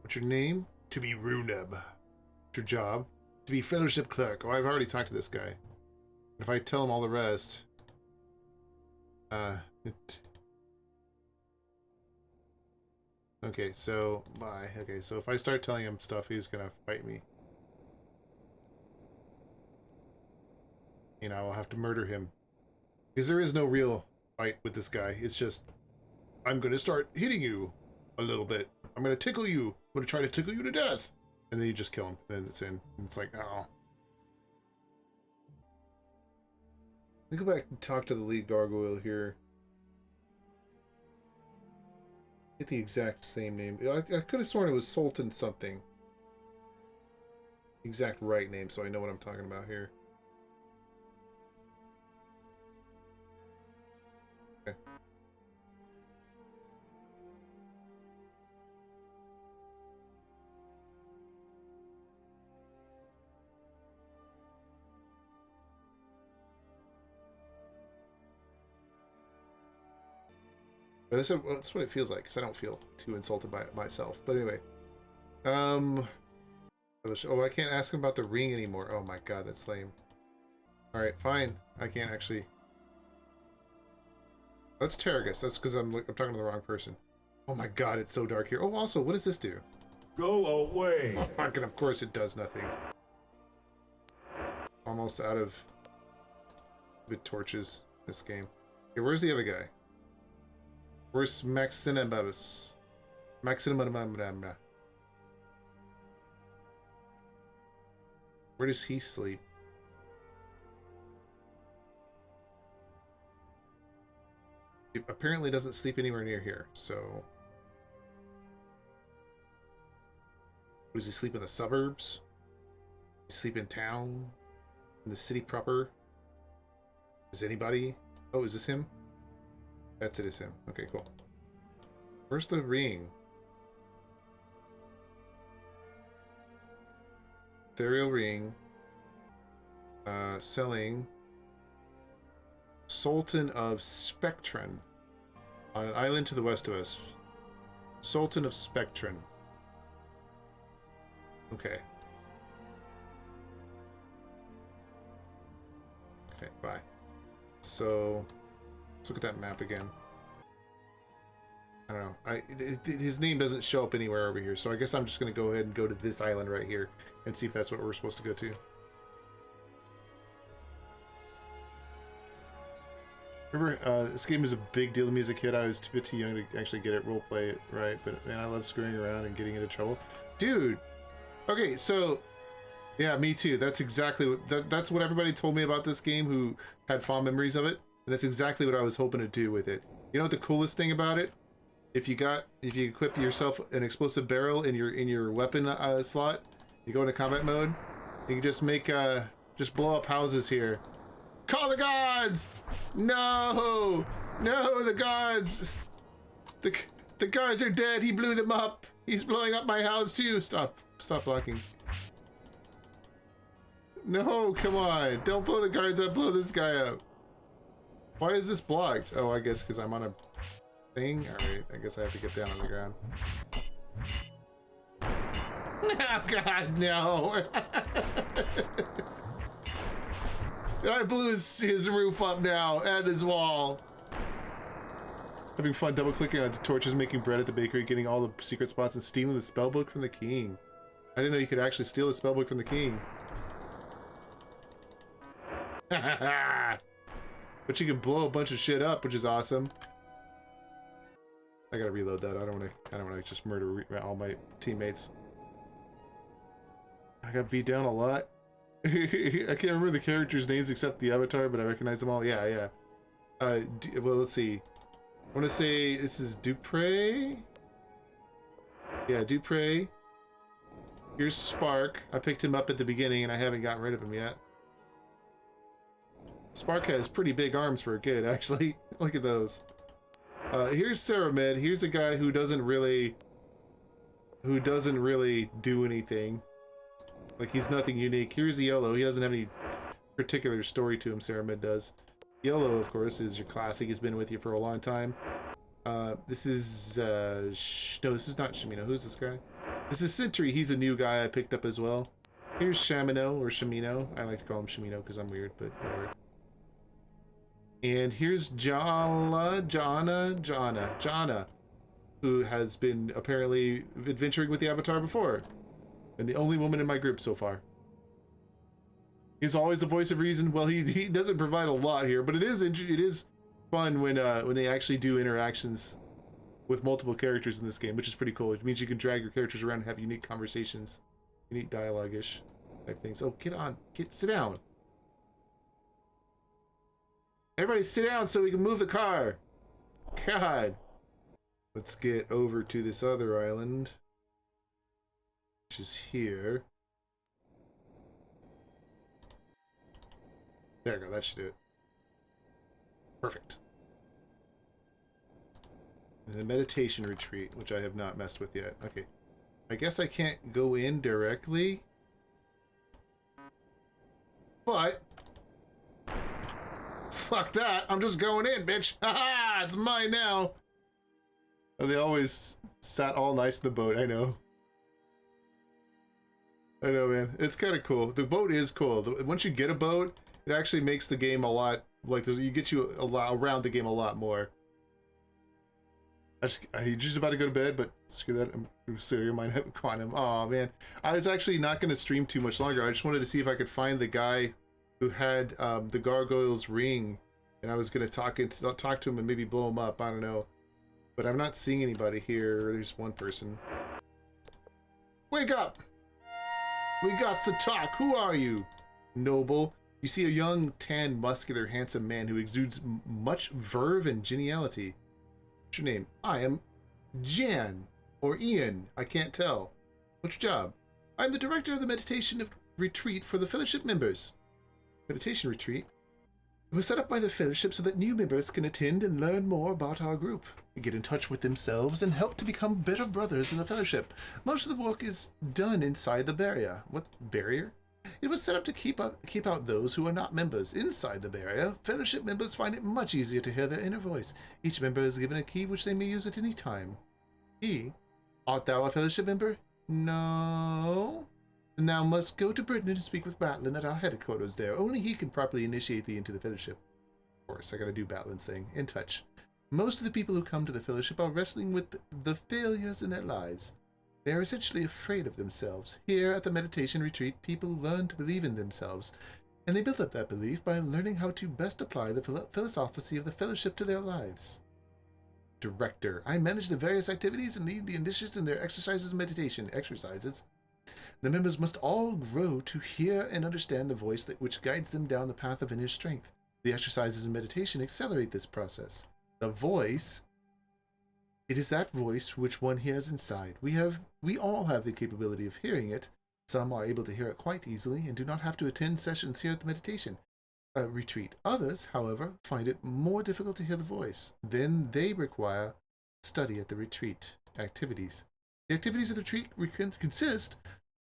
S1: What's your name? To be Runeb. What's your job? To be fellowship clerk. Oh, I've already talked to this guy. If I tell him all the rest... Okay, so... Bye. Okay, so if I start telling him stuff, he's gonna fight me. You know, I'll have to murder him. Because there is no real fight with this guy. It's just... I'm gonna start hitting you a little bit. I'm gonna tickle you. I'm gonna try to tickle you to death. And then you just kill him. Then it's in. And it's like, oh. Let me go back and talk to the lead gargoyle here. Get the exact same name. I could have sworn it was Sultan something. Exact right name, so I know what I'm talking about here. Okay. But that's what it feels like, because I don't feel too insulted by it myself. But anyway. Oh, I can't ask him about the ring anymore. Oh my god, that's lame. Alright, fine. I can't actually... That's Terragus. That's because I'm talking to the wrong person. Oh my god, it's so dark here. Oh, also, what does this do?
S2: Go away!
S1: Oh, fucking, of course it does nothing. Almost out of... with torches, this game. Okay, where's the other guy? Where's Maxinababus? Maxinababus. Where does he sleep? He apparently doesn't sleep anywhere near here, so... Does he sleep in the suburbs? Does he sleep in town? In the city proper? Is anybody? Oh, is this him? That's it, is him. Okay, cool. Where's the ring? Ethereal Ring. Selling Sultan of Spectron on an island to the west of us. Sultan of Spectron. Okay. Okay, bye. So... let's look at that map again. I don't know. His name doesn't show up anywhere over here, so I guess I'm just going to go ahead and go to this island right here and see if that's what we're supposed to go to. Remember, this game is a big deal to me as a kid. I was a bit too young to actually get it, roleplay it right, but man, I love screwing around and getting into trouble. Dude! Okay, so... yeah, me too. That's exactly what... that's what everybody told me about this game who had fond memories of it. And that's exactly what I was hoping to do with it. You know what the coolest thing about it? If you equip yourself an explosive barrel in your weapon slot, you go into combat mode, you can just make just blow up houses here. Call the gods! No! No, the gods! The guards are dead. He blew them up. He's blowing up my house too. Stop blocking. No, come on. Don't blow the guards up. Blow this guy up. Why is this blocked? Oh, I guess because I'm on a thing? Alright, I guess I have to get down on the ground. Oh, God, no! I blew his roof up now, and his wall. Having fun double-clicking on the torches, making bread at the bakery, getting all the secret spots, and stealing the spellbook from the king. I didn't know you could actually steal a spellbook from the king. But you can blow a bunch of shit up, which is awesome. I gotta reload that. I don't wanna just murder all my teammates. I got beat down a lot. I can't remember the characters' names except the avatar, but I recognize them all. Yeah. Well, let's see. I want to say this is Dupre. Yeah, Dupre. Here's Spark. I picked him up at the beginning, and I haven't gotten rid of him yet. Spark has pretty big arms for a kid, actually. Look at those. Here's Ceramid. Here's a guy who doesn't really do anything. Like, he's nothing unique. Here's Yellow. He doesn't have any particular story to him, Ceramid does. Yellow, of course, is your classic. He's been with you for a long time. This is, no, this is not Shamino. Who's this guy? This is Sentry. He's a new guy I picked up as well. Here's Shamino, or Shamino. I like to call him Shamino because I'm weird, but whatever. And here's Jana, who has been apparently adventuring with the Avatar before. And the only woman in my group so far. He's always the voice of reason. Well, he doesn't provide a lot here, but it is fun when they actually do interactions with multiple characters in this game, which is pretty cool. It means you can drag your characters around and have unique conversations, unique dialogue-ish type things. Oh, sit down. Everybody sit down so we can move the car. God. Let's get over to this other island, which is here. There we go, that should do it. Perfect. And the meditation retreat, which I have not messed with yet. Okay. I guess I can't go in directly. But fuck that. I'm just going in, bitch. Haha, it's mine now. And they always sat all nice in the boat, I know. I know, man. It's kind of cool. The boat is cool. Once you get a boat, it actually makes the game a lot, like, you get you around the game a lot more. You're just about to go to bed, but screw that. I'm sorry, your mind quantum. Oh man, I was actually not going to stream too much longer. I just wanted to see if I could find the guy who had the Gargoyle's ring, and I was going to talk to him and maybe blow him up. I don't know, but I'm not seeing anybody here. There's one person. Wake up! We got to talk. Who are you? Noble. You see a young, tan, muscular, handsome man who exudes much verve and geniality. What's your name? I am Jan, or Ian. I can't tell. What's your job? I'm the director of the meditation retreat for the fellowship members. Meditation retreat? It was set up by the fellowship so that new members can attend and learn more about our group, get in touch with themselves, and help to become better brothers in the fellowship. Most of the work is done inside the barrier. What barrier? It was set up to keep out those who are not members. Inside the barrier, fellowship members find it much easier to hear their inner voice. Each member is given a key which they may use at any time. Key? Art thou a fellowship member? No. Now must go to Britain and speak with Batlin at our headquarters there. Only he can properly initiate thee into the fellowship. Of course, I gotta do Batlin's thing. In touch. Most of the people who come to the fellowship are wrestling with the failures in their lives. They are essentially afraid of themselves. Here at the meditation retreat, people learn to believe in themselves, and they build up that belief by learning how to best apply the philosophy of the fellowship to their lives. Director. I manage the various activities and lead the initiates in their exercises and meditation exercises. The members must all grow to hear and understand the voice which guides them down the path of inner strength. The exercises and meditation accelerate this process. The voice... It is that voice which one hears inside. We all have the capability of hearing it. Some are able to hear it quite easily and do not have to attend sessions here at the meditation retreat. Others, however, find it more difficult to hear the voice. Then they require study at the retreat activities. The activities of the retreat consist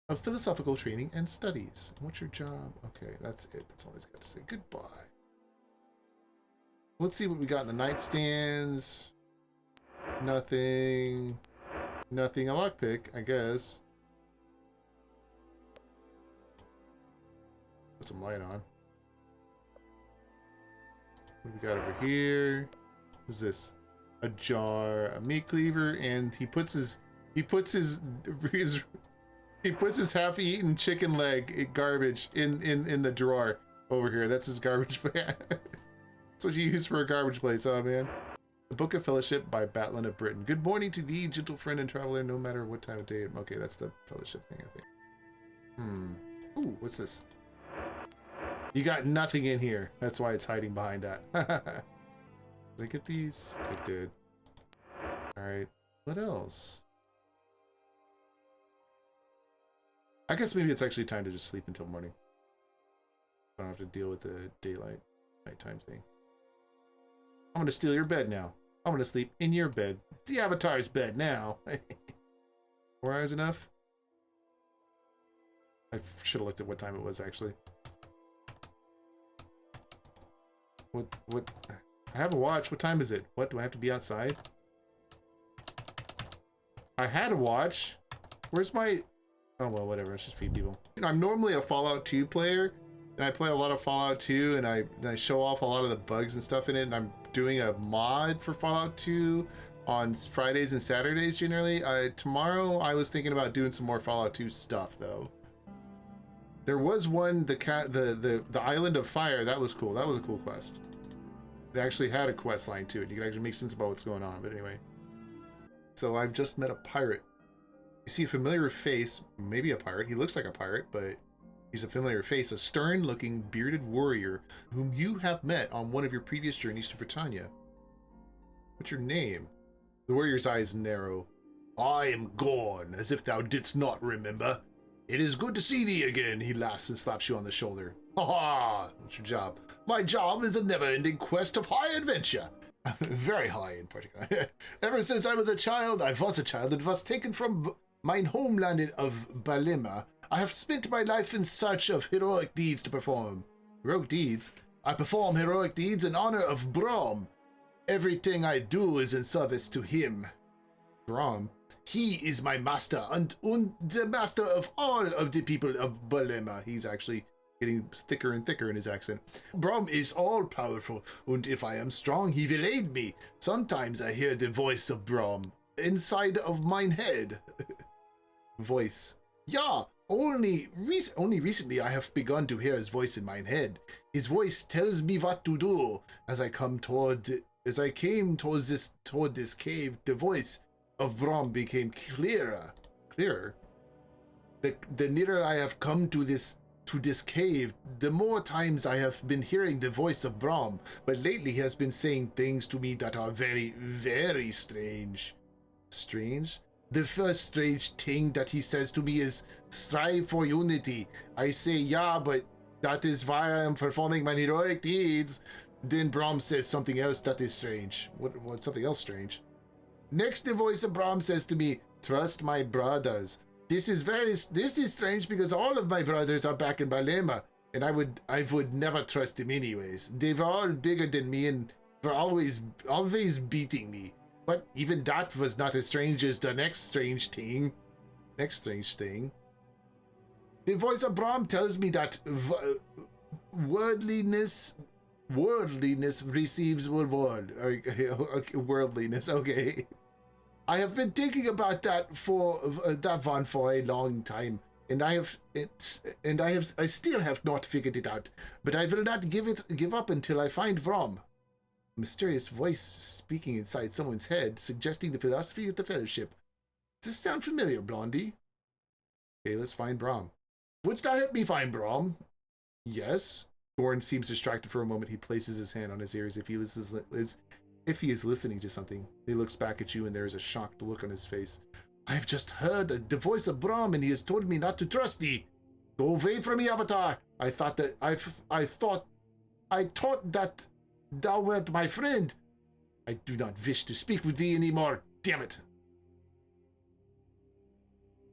S1: of philosophical training and studies. What's your job? Okay, that's it. That's all he's got to say. Goodbye. Let's see what we got in the nightstands. Nothing. Nothing. A lockpick, I guess. Put some light on. What do we got over here? Who's this? a jar, a meat cleaver, and he puts his half-eaten chicken leg garbage in the drawer over here. That's his garbage bag. That's what you use for a garbage place, oh man. The Book of Fellowship by Batlin of Britain. Good morning to thee, gentle friend and traveler, no matter what time of day. Okay, that's the fellowship thing, I think. Ooh, what's this? You got nothing in here. That's why it's hiding behind that. Did I get these? I did. Alright, what else? I guess maybe it's actually time to just sleep until morning. I don't have to deal with the daylight, nighttime thing. I'm gonna steal your bed now. I'm gonna sleep in your bed. It's the Avatar's bed now. 4 hours enough? I should have looked at what time it was, actually. What? I have a watch. What time is it? What, do I have to be outside? I had a watch. Where's my... Oh, well, whatever. Let's just feed people. You know, I'm normally a Fallout 2 player, and I play a lot of Fallout 2, and I show off a lot of the bugs and stuff in it, and I'm doing a mod for Fallout 2 on Fridays and Saturdays, generally. Tomorrow, I was thinking about doing some more Fallout 2 stuff, though. There was one, the Island of Fire. That was cool. That was a cool quest. It actually had a quest line to it. You could actually make sense about what's going on. But anyway. So I've just met a pirate. You see a familiar face. Maybe a pirate. He looks like a pirate, but he's a familiar face. A stern-looking, bearded warrior whom you have met on one of your previous journeys to Britannia. What's your name? The warrior's eyes narrow. I am Gorn, as if thou didst not remember. It is good to see thee again, he laughs and slaps you on the shoulder. Ha ha! What's your job? My job is a never-ending quest of high adventure. Very high in particular. Ever since I was a child, and was taken from mine homeland of Balima. I have spent my life in search of heroic deeds to perform. Heroic deeds? I perform heroic deeds in honor of Brom. Everything I do is in service to him. Brom? He is my master, and the master of all of the people of Balema. He's actually getting thicker and thicker in his accent. Brom is all-powerful, and if I am strong, he will aid me. Sometimes I hear the voice of Brom inside of mine head. Voice. Yeah, only recently I have begun to hear his voice in mine head. His voice tells me what to do. As I came towards this cave, the voice of Brom became clearer. The nearer I have come to this cave, the more times I have been hearing the voice of Brom, but lately he has been saying things to me that are very, very strange. Strange? The first strange thing that he says to me is, strive for unity. I say, yeah, but that is why I am performing my heroic deeds. Then Brom says something else that is strange. What's something else strange? Next, the voice of Brom says to me, trust my brothers. This is strange because all of my brothers are back in Balema, and I would never trust them anyways. They were all bigger than me and were always beating me. But even that was not as strange as the next strange thing. The voice of Brom tells me that worldliness receives reward. Worldliness, okay. I have been thinking about that for a long time, and I still have not figured it out. But I will not give up until I find Brom. A mysterious voice speaking inside someone's head, suggesting the philosophy of the Fellowship. Does this sound familiar, Blondie? Okay, let's find Brom. Wouldst thou help me find Brom? Yes. Gorn seems distracted for a moment. He places his hand on his ears if he is listening to something. He looks back at you and there is a shocked look on his face. I have just heard the voice of Brom and he has told me not to trust thee. Go away from me, Avatar. I thought that thou wert my friend. I do not wish to speak with thee anymore. Damn it.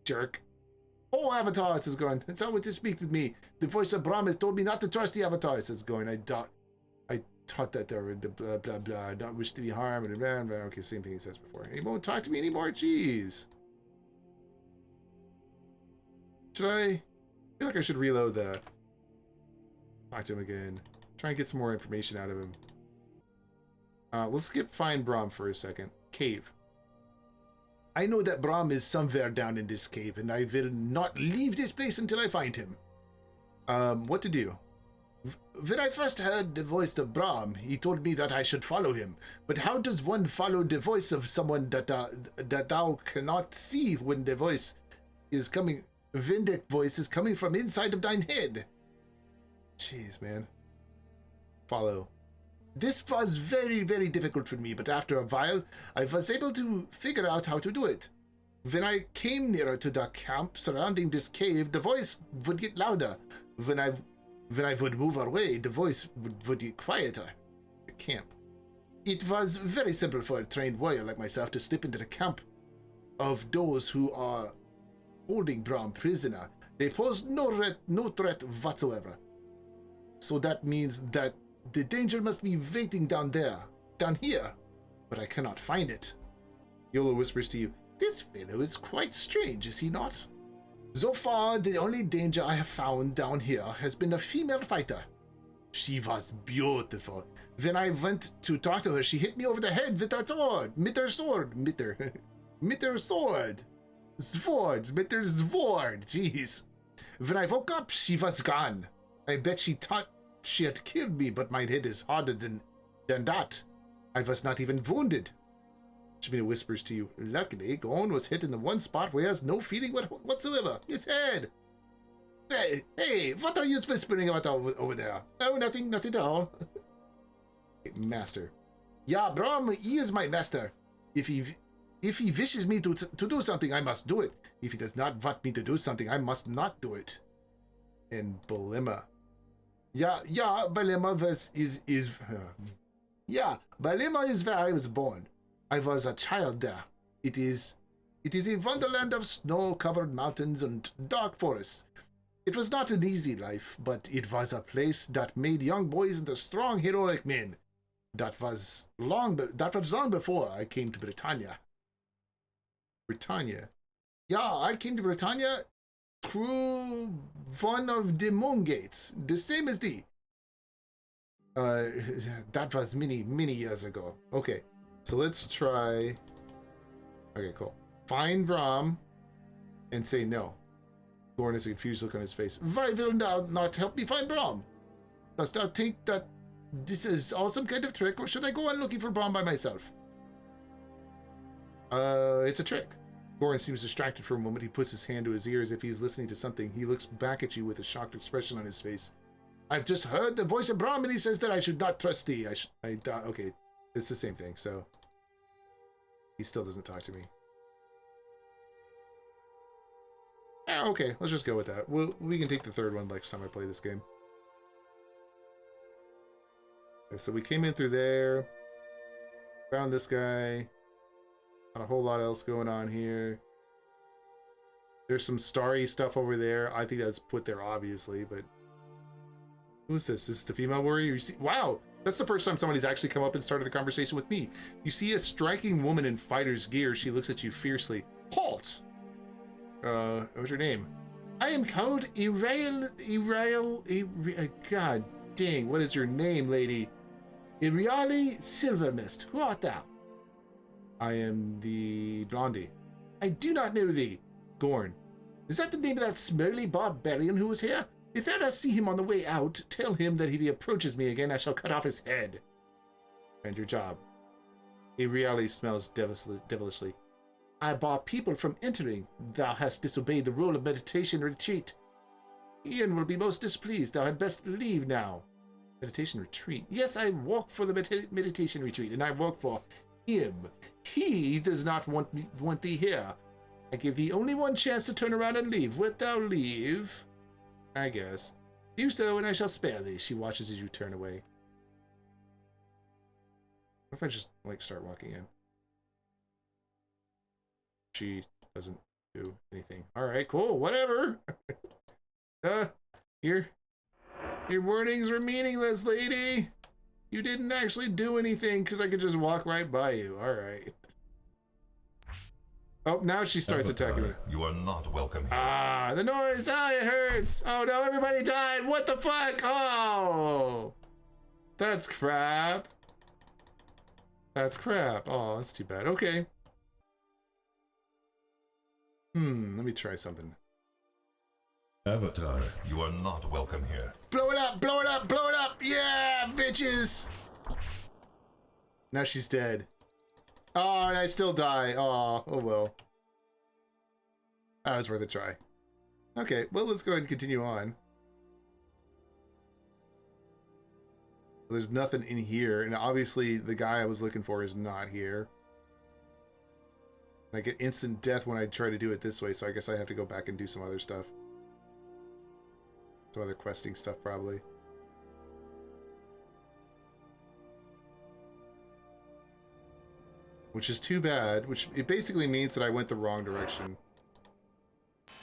S1: Jerk. Oh, Avatar, says Gorn. It's not what to speak with me. The voice of Brom has told me not to trust the Avatar, says Gorn. I thought that there were blah, blah, blah, not wish to be harmed, and blah, blah. Okay, same thing he says before. He won't talk to me anymore, jeez. I feel like I should reload that. Talk to him again. Try and get some more information out of him. Let's skip find Brahm for a second. Cave. I know that Brahm is somewhere down in this cave, and I will not leave this place until I find him. What to do? When I first heard the voice of Brahm, he told me that I should follow him. But how does one follow the voice of someone that thou cannot see when the voice is coming, when the voice is coming from inside of thine head? Jeez, man. Follow. This was very, very difficult for me, but after a while, I was able to figure out how to do it. When I came nearer to the camp surrounding this cave, the voice would get louder. When I would move away, the voice would get quieter. The camp. It was very simple for a trained warrior like myself to slip into the camp of those who are holding Brahm prisoner. They pose no threat whatsoever. So that means that the danger must be waiting down here, but I cannot find it. Yola whispers to you, this fellow is quite strange, is he not? So far, the only danger I have found down here has been a female fighter. She was beautiful. When I went to talk to her, she hit me over the head with a sword. Jeez. When I woke up, she was gone. I bet she thought she had killed me, but my head is harder than that. I was not even wounded. Shemina whispers to you, luckily, Gorn was hit in the one spot where he has no feeling whatsoever. His head. Hey, what are you whispering about over there? Oh, nothing at all. Master. Yeah, Brahm, he is my master. If he wishes me to do something, I must do it. If he does not want me to do something, I must not do it. And Belima. Belima Belima is where I was born. I was a child there. It is a wonderland of snow-covered mountains and dark forests. It was not an easy life, but it was a place that made young boys into strong, heroic men. That was long before I came to Britannia. Yeah, I came to Britannia through one of the moon gates, the same as thee. That was many years ago. Okay, so let's try. Okay, cool. Find Brahm and say no. Gorn has a confused look on his face. Why will thou not help me find Brahm? Dost thou think that this is all some kind of trick, or should I go on looking for Brahm by myself? It's a trick. Gorn seems distracted for a moment. He puts his hand to his ear as if he's listening to something. He looks back at you with a shocked expression on his face. I've just heard the voice of Brahm, and he says that I should not trust thee. Okay, it's the same thing, so he still doesn't talk to me. Okay, let's just go with that. We can take the third one next time I play this game. Okay, so we came in through there, found this guy. Not a whole lot else going on here. There's some starry stuff over there. I think that's put there obviously, but who's this? This is the female warrior. You see, wow, that's the first time somebody's actually come up and started a conversation with me. You see a striking woman in fighter's gear. She looks at you fiercely. Halt! What's your name? I am called Ethereal. God dang, what is your name, lady? Ethereal Silvermist. Who art thou? I am the Blondie. I do not know thee. Gorn. Is that the name of that smelly barbarian who was here? If thou dost see him on the way out, tell him that if he approaches me again, I shall cut off his head. And your job. Ethereal smells devilishly. I bar people from entering. Thou hast disobeyed the rule of meditation retreat. Ian will be most displeased. Thou had best leave now. Meditation retreat? Yes, I walk for the meditation retreat, and I walk for him. He does not want thee here. I give thee only one chance to turn around and leave. Wilt thou leave? I guess. Do so, and I shall spare thee. She watches as you turn away. What if I just, like, start walking in? She doesn't do anything. Alright, cool, whatever. Your warnings were meaningless, lady. You didn't actually do anything because I could just walk right by you. Alright. Oh, now she starts attacking me.
S3: You are not welcome here.
S1: Ah, the noise. Ah, it hurts. Oh no, everybody died. What the fuck? Oh, that's crap. That's crap. Oh, that's too bad. Okay. Let me try something.
S3: Avatar, you are not welcome here.
S1: Blow it up! Blow it up! Blow it up! Yeah, bitches! Now she's dead. Oh, and I still die. Oh well. That was worth a try. Okay, well, let's go ahead and continue on. There's nothing in here, and obviously the guy I was looking for is not here. I get instant death when I try to do it this way, so I guess I have to go back and do some other stuff. Some other questing stuff, probably. Which is too bad, which it basically means that I went the wrong direction.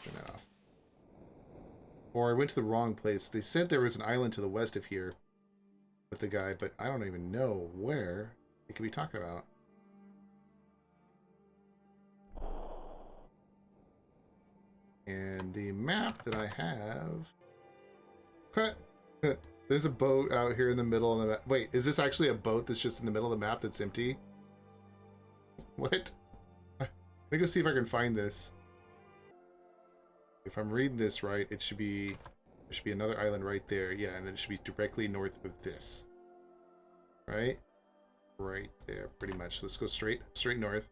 S1: Turn that off. Or I went to the wrong place. They said there was an island to the west of here with the guy, but I don't even know where they could be talking about. And the map that I have... There's a boat out here in the middle of the map. Wait, is this actually a boat that's just in the middle of the map that's empty? What? Let me go see if I can find this. If I'm reading this right, it should be... There should be another island right there. Yeah, and then it should be directly north of this. Right? Right there, pretty much. Let's go straight north.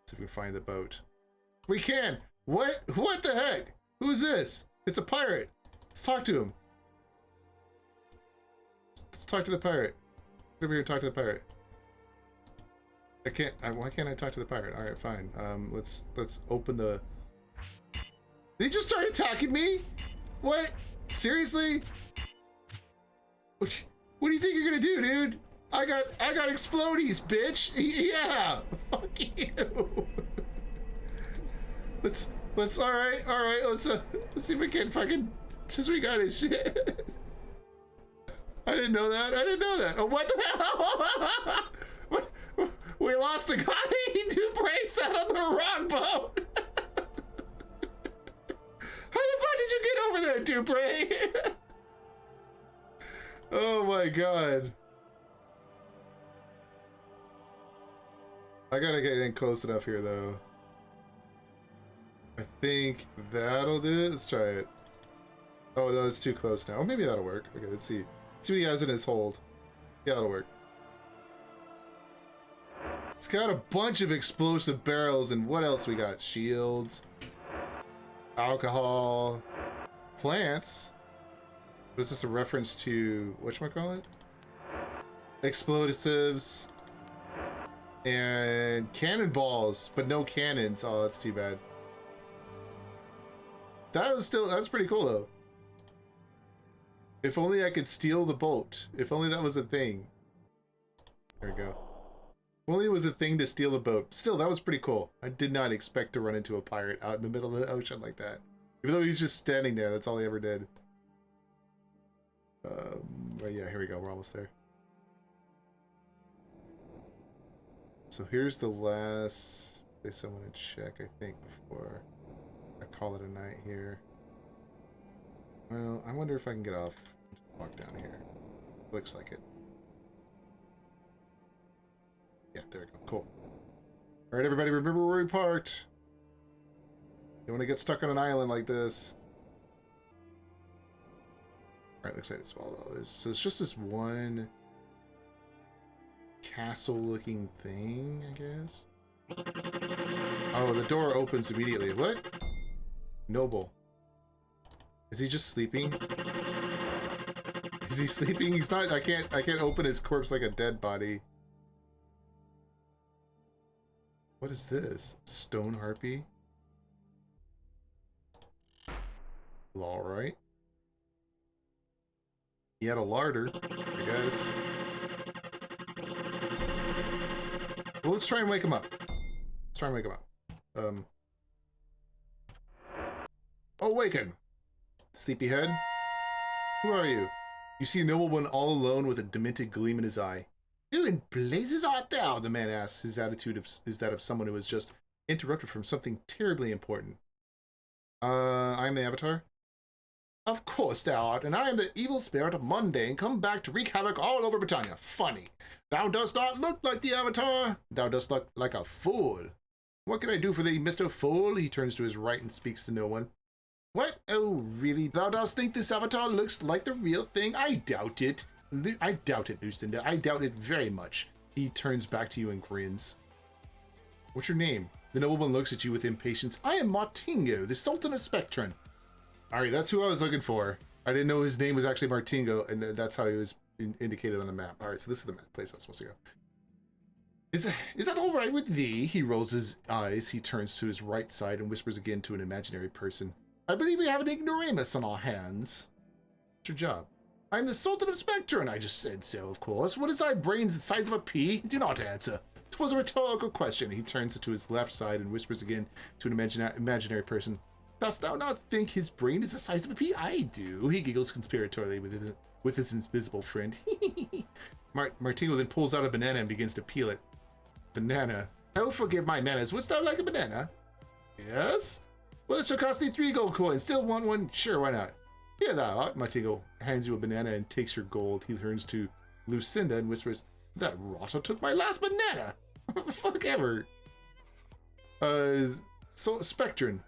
S1: See if we can find the boat. We can! What? What the heck? Who is this? It's a pirate. Let's talk to him. Let's talk to the pirate. Get over here and talk to the pirate. I can't. Why can't I talk to the pirate? All right, fine. Let's open the. They just started attacking me. What? Seriously? What do you think you're gonna do, dude? I got explodies, bitch. Yeah. Fuck you. Let's all right. Let's see if we can fucking since we got his shit. I didn't know that. Oh, what the hell? We lost a guy. Dupre sat on the wrong boat. How the fuck did you get over there, Dupre? Oh my god. I gotta get in close enough here, though. I think that'll do it. Let's try it. Oh, no, it's too close now. Oh, maybe that'll work. Okay, let's see. Let's see what he has in his hold. Yeah, that'll work. It's got a bunch of explosive barrels, and what else we got? Shields, alcohol, plants. What is this a reference to? Whatchamacallit? Explosives and cannonballs, but no cannons. Oh, that's too bad. That's pretty cool though. If only I could steal the boat. If only that was a thing. There we go. If only it was a thing to steal the boat. Still, that was pretty cool. I did not expect to run into a pirate out in the middle of the ocean like that. Even though he's just standing there, that's all he ever did. But yeah, here we go. We're almost there. So here's the last place I want to check, I think, before I call it a night here. Well, I wonder if I can get off and just walk down here. Looks like it. Yeah, there we go. Cool. Alright, everybody, remember where we parked. Don't want to get stuck on an island like this. Alright, looks like it's all this. So it's just this one castle-looking thing, I guess. Oh, the door opens immediately. What? Noble. Is he just sleeping? Is he sleeping? He's not. I can't open his corpse like a dead body. What is this? Stone harpy? All right. He had a larder, I guess. Well, let's try and wake him up. Awaken! Sleepyhead. Who are you? You see a nobleman all alone with a demented gleam in his eye. Who in blazes art thou? The man asks. His attitude is that of someone who has just interrupted from something terribly important. I'm the Avatar. Of course thou art, and I am the evil spirit of Mundane, come back to wreak havoc all over Britannia. Funny. Thou dost not look like the Avatar. Thou dost look like a fool. What can I do for thee, Mr. Fool? He turns to his right and speaks to no one. What? Oh, really? Thou dost think this Avatar looks like the real thing? I doubt it. I doubt it, Lucinda. I doubt it very much. He turns back to you and grins. What's your name? The nobleman looks at you with impatience. I am Martingo, the Sultan of Spectrum. Alright, that's who I was looking for. I didn't know his name was actually Martingo, and that's how he was indicated on the map. Alright, so this is the place I was supposed to go. Is that all right with thee? He rolls his eyes. He turns to his right side and whispers again to an imaginary person. I believe we have an ignoramus on our hands. What's your job? I'm the Sultan of Spectrum. I just said so, of course. What is thy brains the size of a pea? Do not answer. 'Twas a rhetorical question. He turns to his left side and whispers again to an imaginary person. Dost thou not think his brain is the size of a pea? I do. He giggles conspiratorially with his invisible friend. Martingo then pulls out a banana and begins to peel it. Banana. Oh, forgive my manners. Wouldst thou like a banana? Yes? Well, it shall cost thee 3 gold coins. Still want one? Sure, why not? Here thou art. Martingo hands you a banana and takes your gold. He turns to Lucinda and whispers, that rotter took my last banana. Fuck ever. So, Spectrum.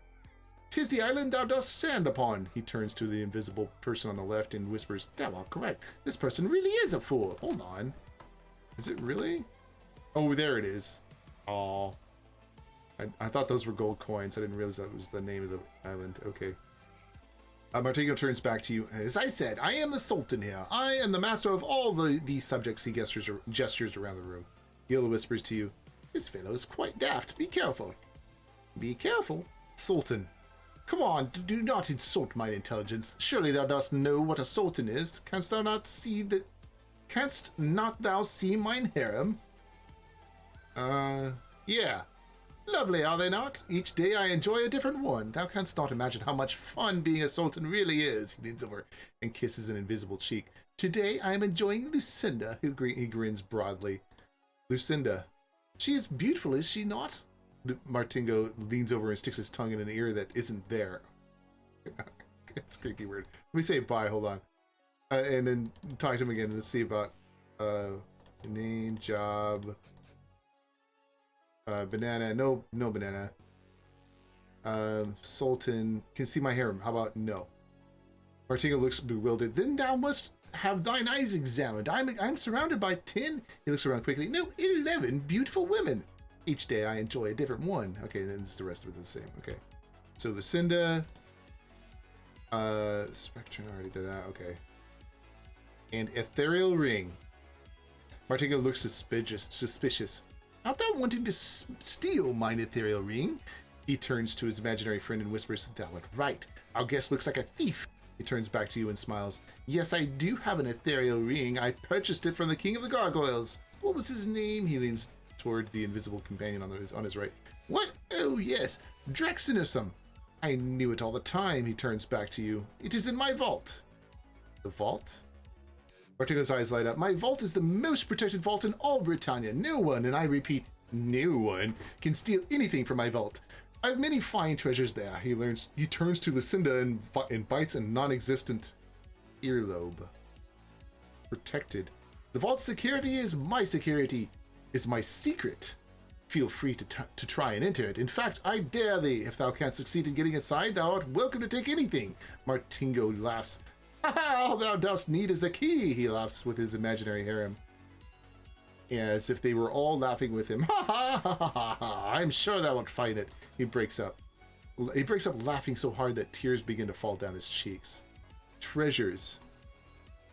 S1: 'Tis the island thou dost stand upon. He turns to the invisible person on the left and whispers, thou art correct. This person really is a fool. Hold on. Is it really? Oh, there it is. Aw. I thought those were gold coins. I didn't realize that was the name of the island. Okay. Martingo turns back to you. As I said, I am the Sultan here. I am the master of all these subjects. He gestures around the room. Yola whispers to you, this fellow is quite daft. Be careful. Be careful. Sultan. Come on, do not insult my intelligence. Surely thou dost know what a sultan is. Canst not thou see mine harem? Yeah. Lovely, are they not? Each day I enjoy a different one. Thou canst not imagine how much fun being a sultan really is. He leans over and kisses an invisible cheek. Today I am enjoying Lucinda, he grins broadly. Lucinda. She is beautiful, is she not? Martingo leans over and sticks his tongue in an ear that isn't there. It's creepy weird. Let me say bye, hold on. And then talk to him again. Let's see about name, job, banana. No banana. Sultan. Can see my harem. How about no? Martingo looks bewildered. Then thou must have thine eyes examined. I'm surrounded by 10. He looks around quickly. No, 11 beautiful women. Each day I enjoy a different one. Okay, then it's the rest of it the same. Okay. So Lucinda. Spectrum, I already did that. Okay. And Ethereal Ring. Martingo looks suspicious. Art thou wanting to steal mine Ethereal Ring? He turns to his imaginary friend and whispers, thou art right. Our guest looks like a thief. He turns back to you and smiles. Yes, I do have an Ethereal Ring. I purchased it from the King of the Gargoyles. What was his name? He leans toward the invisible companion on his right. What? Oh, yes. Draxinism. I knew it all the time. He turns back to you. It is in my vault. The vault? Martingo's eyes light up. My vault is the most protected vault in all Britannia. No one, and I repeat, no one, can steal anything from my vault. I have many fine treasures there. He turns to Lucinda and bites a non-existent earlobe. Protected. The vault's security is my security. Is my secret. Feel free to try and enter it. In fact, I dare thee. If thou canst succeed in getting inside, thou art welcome to take anything. Martingo laughs. Ha ha! All thou dost need is the key. He laughs with his imaginary harem. Yeah, as if they were all laughing with him. Ha ha ha ha ha ha! I'm sure thou wilt find it. He breaks up. He breaks up laughing so hard that tears begin to fall down his cheeks. Treasures.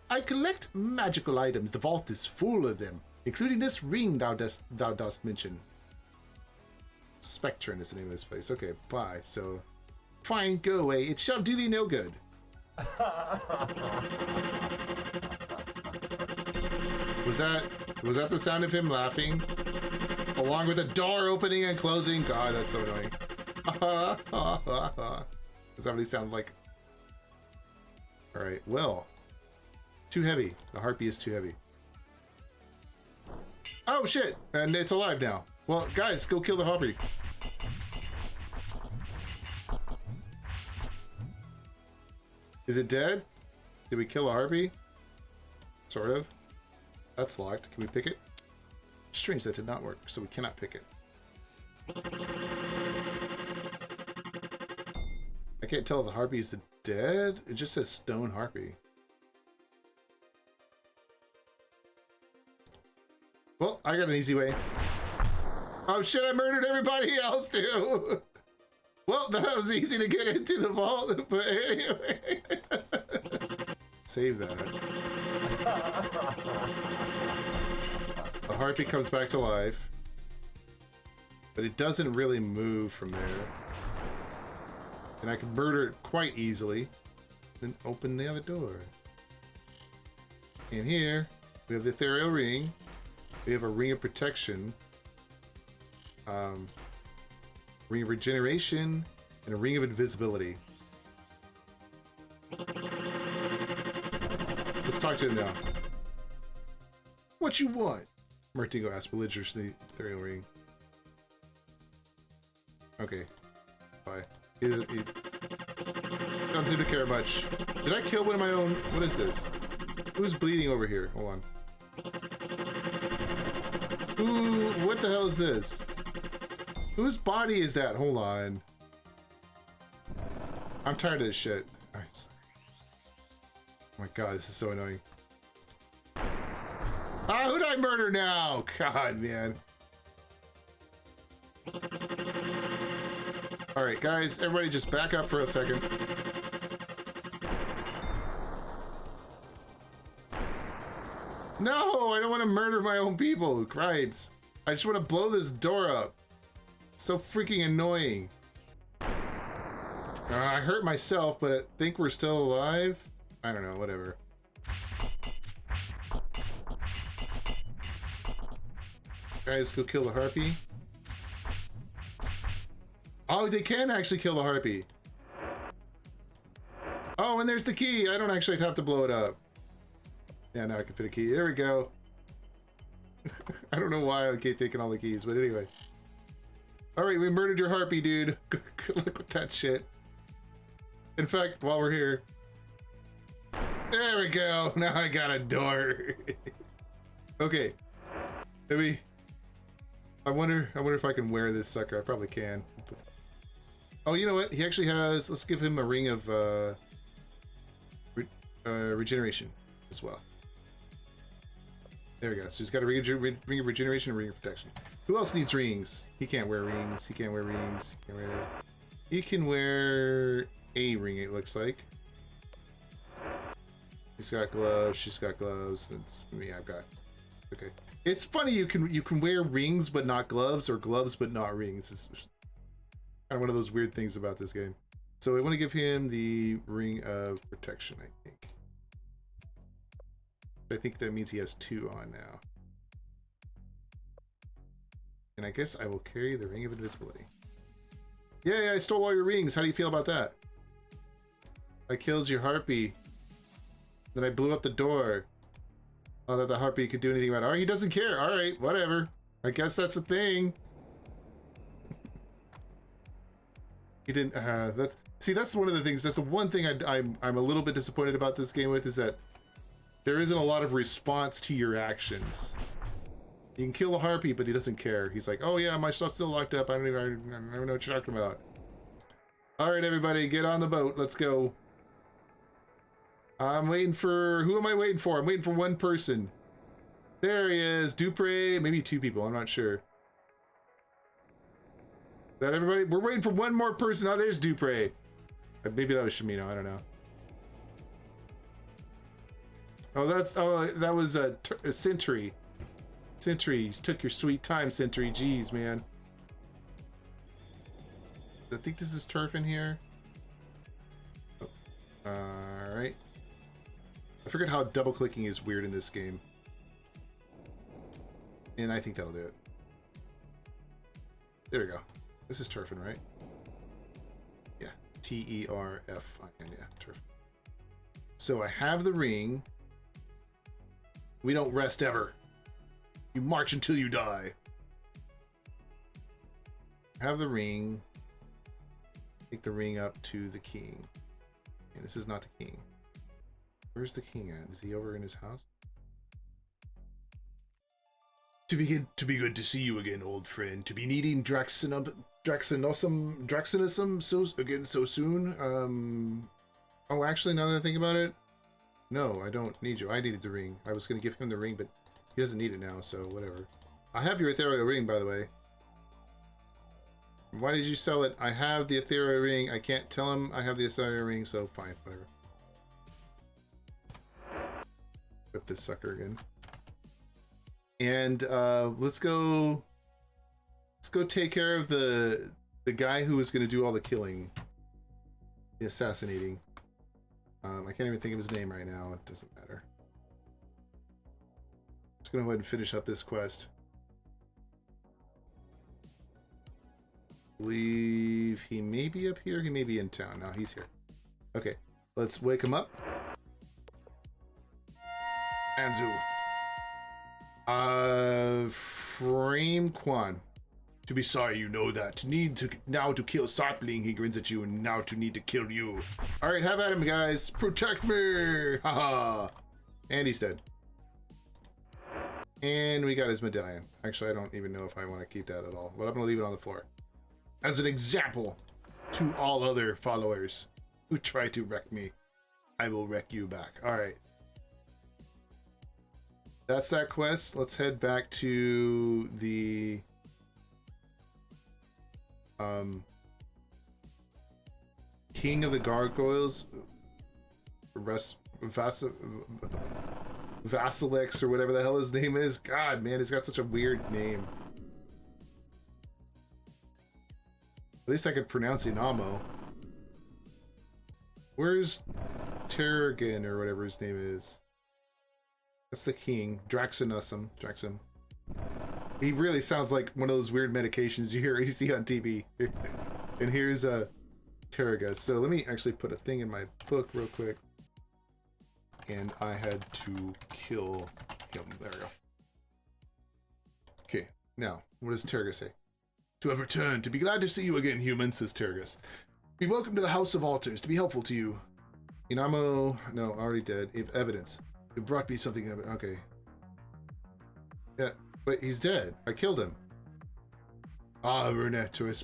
S1: I collect magical items. The vault is full of them, including this ring thou dost mention. Spectrum is the name of this place. Okay, bye. So, fine, go away. It shall do thee no good. Was that the sound of him laughing? Along with the door opening and closing? God, that's so annoying. Does that what he sound like? Alright, well. Too heavy. The harpy is too heavy. Oh shit! And it's alive now. Well, guys, go kill the harpy. Is it dead? Did we kill a harpy? Sort of. That's locked. Can we pick it? Strange, that did not work, so we cannot pick it. I can't tell if the harpy is dead. It just says stone harpy. Well, I got an easy way. Oh shit, I murdered everybody else too! Well, that was easy to get into the vault, but anyway. Save that. The harpy comes back to life. But it doesn't really move from there. And I can murder it quite easily. Then open the other door. And here, we have the Ethereal Ring. We have a Ring of Protection. Ring of Regeneration. And a Ring of Invisibility. Let's talk to him now. What you want? Martingo asked belligerously. Ethereal Ring. Okay. Bye. He doesn't seem to care much. Did I kill one of my own? What is this? Who's bleeding over here? Hold on. Ooh, what the hell is this? Whose body is that? Hold on. I'm tired of this shit. Alright. Oh my god, this is so annoying. Ah, who did I murder now? God, man. Alright, guys, everybody just back up for a second. No, I don't want to murder my own people, cripes. I just want to blow this door up. It's so freaking annoying. I hurt myself, but I think we're still alive. I don't know, whatever. Guys, go kill the harpy. Oh, they can actually kill the harpy. Oh, and there's the key. I don't actually have to blow it up. Yeah, now I can fit a key. There we go. I don't know why I keep taking all the keys, but anyway. Alright, we murdered your harpy, dude. Good luck with that shit. In fact, while we're here. There we go. Now I got a door. Okay. Maybe. I wonder if I can wear this sucker. I probably can. Oh, you know what? He actually has... Let's give him a ring of regeneration as well. There we go. So he's got a ring of regeneration and ring of protection. Who else needs rings? He can't wear rings. He can't wear rings. He can wear a ring, it looks like. He's got gloves. She's got gloves. That's me. I've got... Okay. It's funny you can wear rings but not gloves, or gloves but not rings. It's kind of one of those weird things about this game. So I want to give him the ring of protection, I think. I think that means he has 2 on now. And I guess I will carry the ring of invisibility. Yay, I stole all your rings. How do you feel about that? I killed your harpy. Then I blew up the door. Oh, that the harpy could do anything about it. Oh, he doesn't care. All right, whatever. I guess that's a thing. He didn't. That's one of the things. That's the one thing I'm a little bit disappointed about this game with, is that there isn't a lot of response to your actions. You can kill a harpy, but he doesn't care. He's like, oh yeah, my stuff's still locked up. I don't know what you're talking about. All right, everybody, get on the boat. Let's go. I'm waiting for... Who am I waiting for? I'm waiting for one person. There he is. Dupre. Maybe 2 people. I'm not sure. Is that everybody? We're waiting for one more person. Oh, there's Dupre. Maybe that was Shimino. I don't know. Oh, that was a Sentry. Sentry. You took your sweet time, Sentry. Jeez, man. I think this is turf in here. Oh. Alright. I forget how double clicking is weird in this game. And I think that'll do it. There we go. This is turfing, right? Yeah. T-E-R-F-I-N. Yeah, turf. So I have the ring. We don't rest ever. You march until you die. I have the ring. Take the ring up to the king. And this is not the king. Where's the king at? Is he over in his house? To be good to see you again, old friend. To be needing Draxinosum so soon. Oh, actually, now that I think about it, no, I don't need you. I needed the ring. I was going to give him the ring, but he doesn't need it now, so whatever. I have your Ethereal Ring, by the way. Why did you sell it? I have the Ethereal Ring. I can't tell him I have the Ethereal Ring, so fine, whatever. Whip this sucker again. And let's go take care of the guy who was going to do all the killing, the assassinating. I can't even think of his name right now. It doesn't matter. Just gonna go ahead and finish up this quest. I believe he may be up here. He may be in town. No, he's here. Okay, let's wake him up. Anzu. Frame Quan. To be sorry, you know that. Now to kill Sapling, he grins at you, and now to need to kill you. Alright, have at him, guys. Protect me! Haha. And he's dead. And we got his medallion. Actually, I don't even know if I want to keep that at all, but I'm going to leave it on the floor. As an example to all other followers who try to wreck me, I will wreck you back. Alright. That's that quest. Let's head back to the King of the Gargoyles, Vasilix, or whatever the hell his name is. God, man, he's got such a weird name. At least I could pronounce Inamo. Where's Terragon, or whatever his name is? That's the king. Draxinusum. Draxum. He really sounds like one of those weird medications you see on TV. And here's Terragus. So let me actually put a thing in my book real quick. And I had to kill him. There we go. Okay, now, what does Terragus say? To have returned, to be glad to see you again, human, says Terragus. Be welcome to the House of Altars, to be helpful to you. Inamo, no, already dead. Evidence. You brought me something, okay. Yeah, but he's dead. I killed him. Ah, Runeb, to have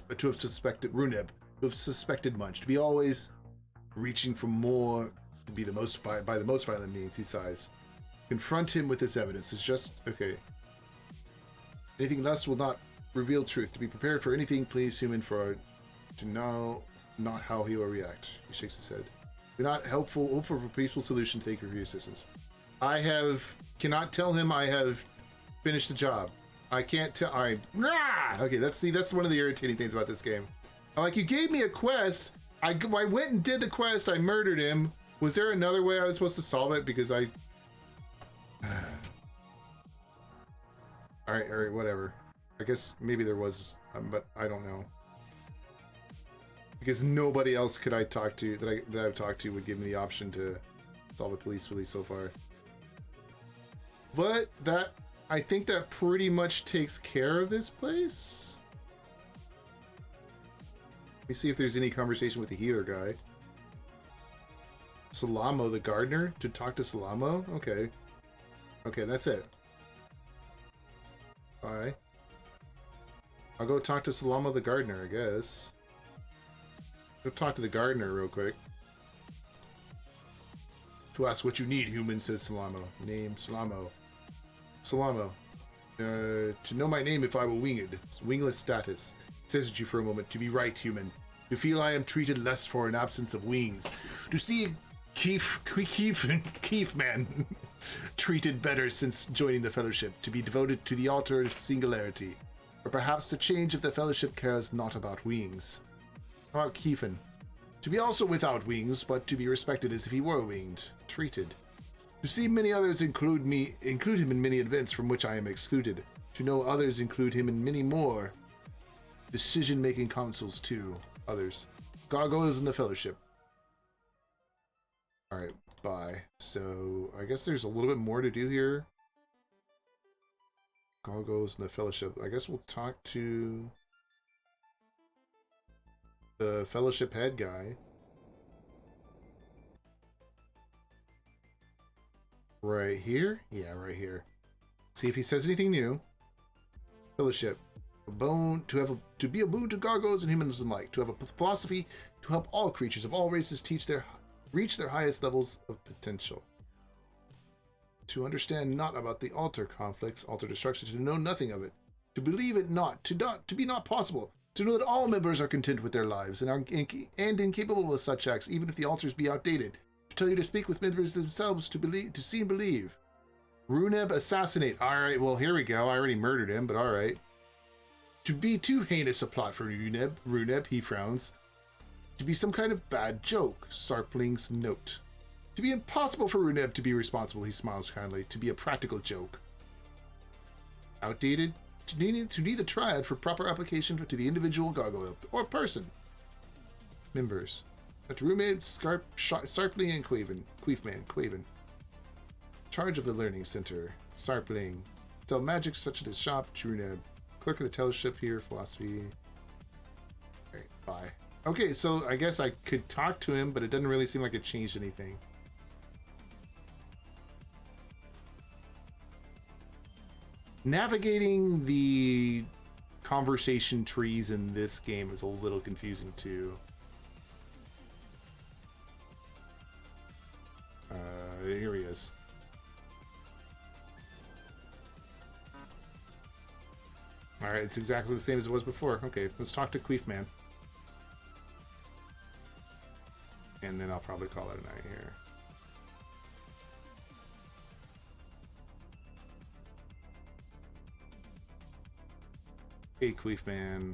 S1: suspected much, to be always reaching for more, to be the most by the most violent means, he sighs. Confront him with this evidence. It's just okay. Anything less will not reveal truth. To be prepared for anything, please, human, for to know not how he will react. He shakes his head. You're not helpful. Hope for a peaceful solution. Thank you for your assistance. Cannot tell him I have finished the job. I can't tell. Okay, that's one of the irritating things about this game. Like, you gave me a quest. I went and did the quest. I murdered him. Was there another way I was supposed to solve it? Because I. All right, whatever. I guess maybe there was, but I don't know. Because nobody else could I talk to that I've talked to would give me the option to solve a police release so far. But I think that pretty much takes care of this place. Let me see if there's any conversation with the healer guy. Salamo, the gardener, to talk to Salamo? Okay. Okay, that's it. Bye. I'll go talk to Salamo the gardener, I guess. Go talk to the gardener real quick. To ask what you need, human, says Salamo. Name, Salamo. Salamo. To know my name if I were winged. Wingless status. Says at you for a moment. To be right, human. To feel I am treated less for an absence of wings. To see Keef man treated better since joining the fellowship. To be devoted to the altar of singularity. Or perhaps the change of the fellowship cares not about wings. How about Keefin? To be also without wings, but to be respected as if he were winged. Treated. To see many others include him in many events from which I am excluded. To know others include him in many more decision-making councils too. Others. Gargoyles in the fellowship. Alright, bye. So, I guess there's a little bit more to do here. Gargoyles in the fellowship. I guess we'll talk to the fellowship head guy. Right here? Yeah, right here. See if he says anything new. Fellowship. To be a boon to gargoyles and humans alike. To have a philosophy to help all creatures of all races reach their highest levels of potential. To understand not about the altar conflicts, altar destruction, to know nothing of it. To believe it to be not possible. To know that all members are content with their lives and incapable of such acts, even if the altars be outdated. To tell you to speak with members themselves, to see and believe. Runeb assassinate. Alright, well, here we go. I already murdered him, but alright. To be too heinous a plot for Runeb, he frowns. To be some kind of bad joke, Sarpling's note. To be impossible for Runeb to be responsible, he smiles kindly. To be a practical joke. Outdated. To need the triad for proper application to the individual gargoyle or person. Members. Runeb, Sarpling, and Queefman. Charge of the Learning Center. Sarpling. Sell magic such as shop. Runeb. Clerk of the Fellowship here. Philosophy. Alright, bye. Okay, so I guess I could talk to him, but it doesn't really seem like it changed anything. Navigating the conversation trees in this game is a little confusing too. Here he is. Alright, it's exactly the same as it was before. Okay, let's talk to Queefman. And then I'll probably call it a night here. Hey, Queefman.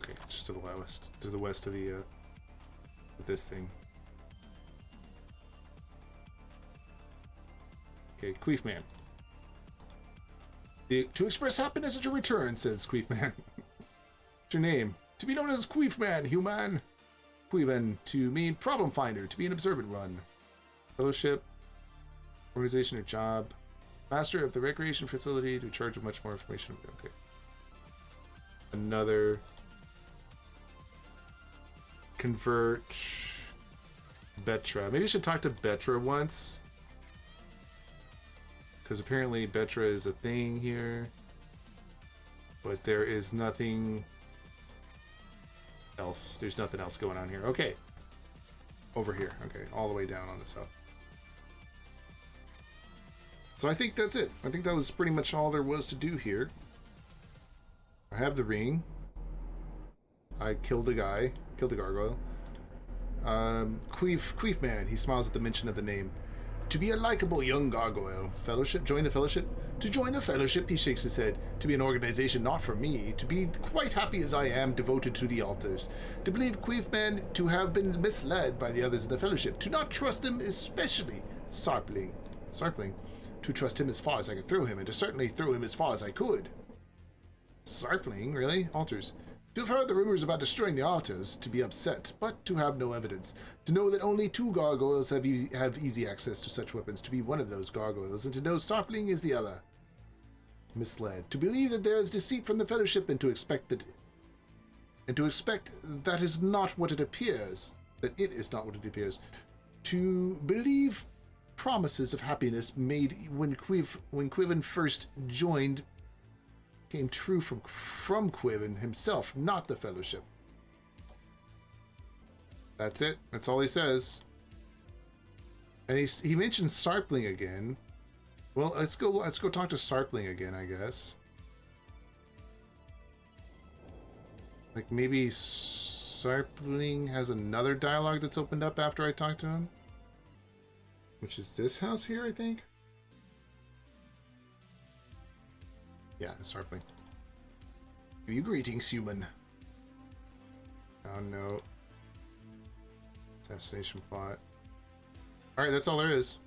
S1: Okay, just to the west of the of this thing. Okay, Queefman. To express happiness at your return, says Queefman. What's your name? To be known as Queefman, human. Queevan, to mean problem finder, to be an observant one. Fellowship, organization or job. Master of the recreation facility to charge of much more information. Okay. Another. Convert. Betra. Maybe I should talk to Betra once. Because apparently Betra is a thing here. But there is nothing else. There's nothing else going on here. Okay. Over here. Okay. All the way down on the south. So I think that's it. I think that was pretty much all there was to do here. I have the ring. I killed a guy. Killed a gargoyle. Queefman. He smiles at the mention of the name. To be a likable young gargoyle. Fellowship? Join the fellowship? To join the fellowship, he shakes his head. To be an organization not for me. To be quite happy as I am, devoted to the altars. To believe Queefman to have been misled by the others in the fellowship. To not trust them, especially Sarpling. To trust him as far as I could throw him, and to certainly throw him as far as I could. Sarpling? Really? Altars. To have heard the rumors about destroying the altars, to be upset, but to have no evidence. To know that only 2 gargoyles have easy access to such weapons, to be one of those gargoyles, and to know Sarpling is the other. Misled. To believe that there is deceit from the fellowship, and to expect that that is not what it appears. That it is not what it appears. To believe promises of happiness made when Quiven first joined came true from Quiven himself, not the fellowship. That's it. That's all he says. And he mentions Sarpling again. Well, let's go talk to Sarpling again, I guess. Like maybe Sarpling has another dialogue that's opened up after I talk to him. Which is this house here, I think? Yeah, it's Sarpling. Give you greetings, human. Oh, no. Assassination plot. Alright, that's all there is.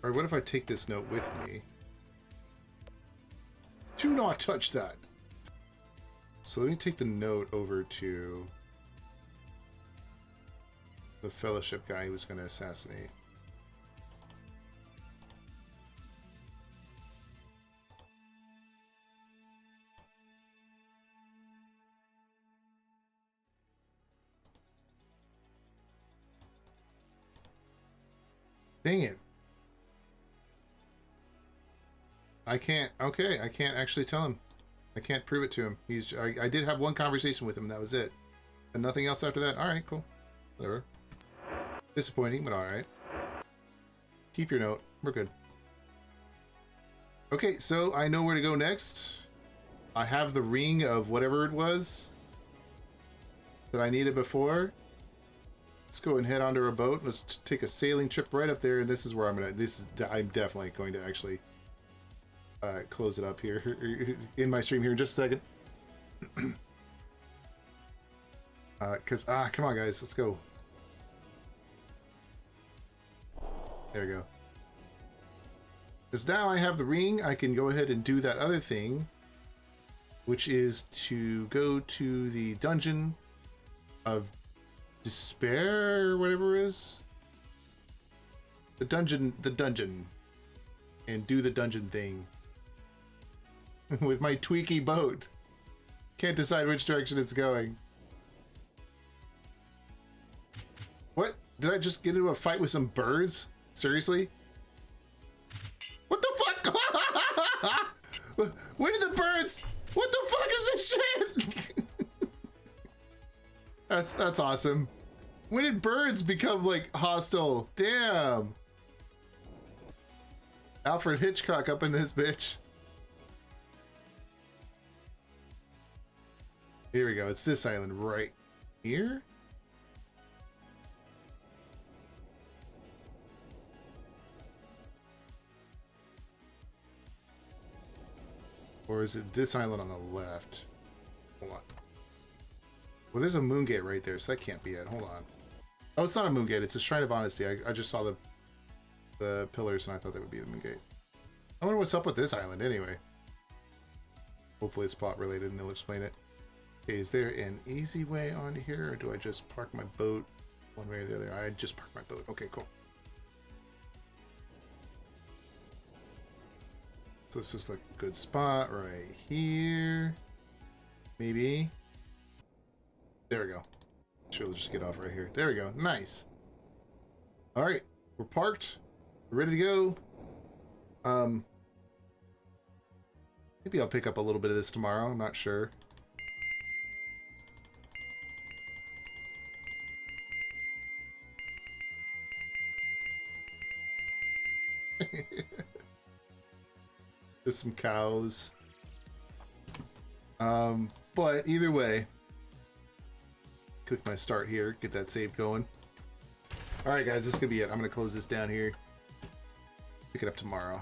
S1: Alright, what if I take this note with me? Do not touch that! So let me take the note over to the fellowship guy who was going to assassinate. Dang it. I can't, okay, I can't actually tell him. I can't prove it to him. I did have one conversation with him, that was it. And nothing else after that? Alright, cool. Whatever. Disappointing, but alright. Keep your note. We're good. Okay, so I know where to go next. I have the ring of whatever it was that I needed before. Let's go and head onto a boat. Let's take a sailing trip right up there, and this is where I'm gonna. I'm definitely going to actually close it up here in my stream here in just a second. Cause come on, guys, let's go. There we go. Because now I have the ring, I can go ahead and do that other thing, which is to go to the dungeon of despair, or whatever it is. The dungeon, and do the dungeon thing. With my tweaky boat. Can't decide which direction it's going. What? Did I just get into a fight with some birds? Seriously? What the fuck? Where did the birds? What the fuck is this shit? That's awesome. When did birds become like hostile? Damn. Alfred Hitchcock up in this bitch. Here we go. It's this island right here. Or is it this island on the left? Hold on. Well, there's a moon gate right there, so that can't be it. Hold on. Oh, it's not a moon gate. It's a Shrine of Honesty. I just saw the pillars, and I thought that would be the moon gate. I wonder what's up with this island, anyway. Hopefully it's plot related, and they'll explain it. Okay, is there an easy way on here, or do I just park my boat one way or the other? I just parked my boat. Okay, cool. So this is like a good spot right here. Maybe. There we go. Sure, let's just get off right here. There we go. Nice. All right, we're parked. We're ready to go. Maybe I'll pick up a little bit of this tomorrow. I'm not sure. There's some cows. But either way, click my start here, get that save going. All right, guys, this is gonna be it. I'm gonna close this down here. Pick it up tomorrow.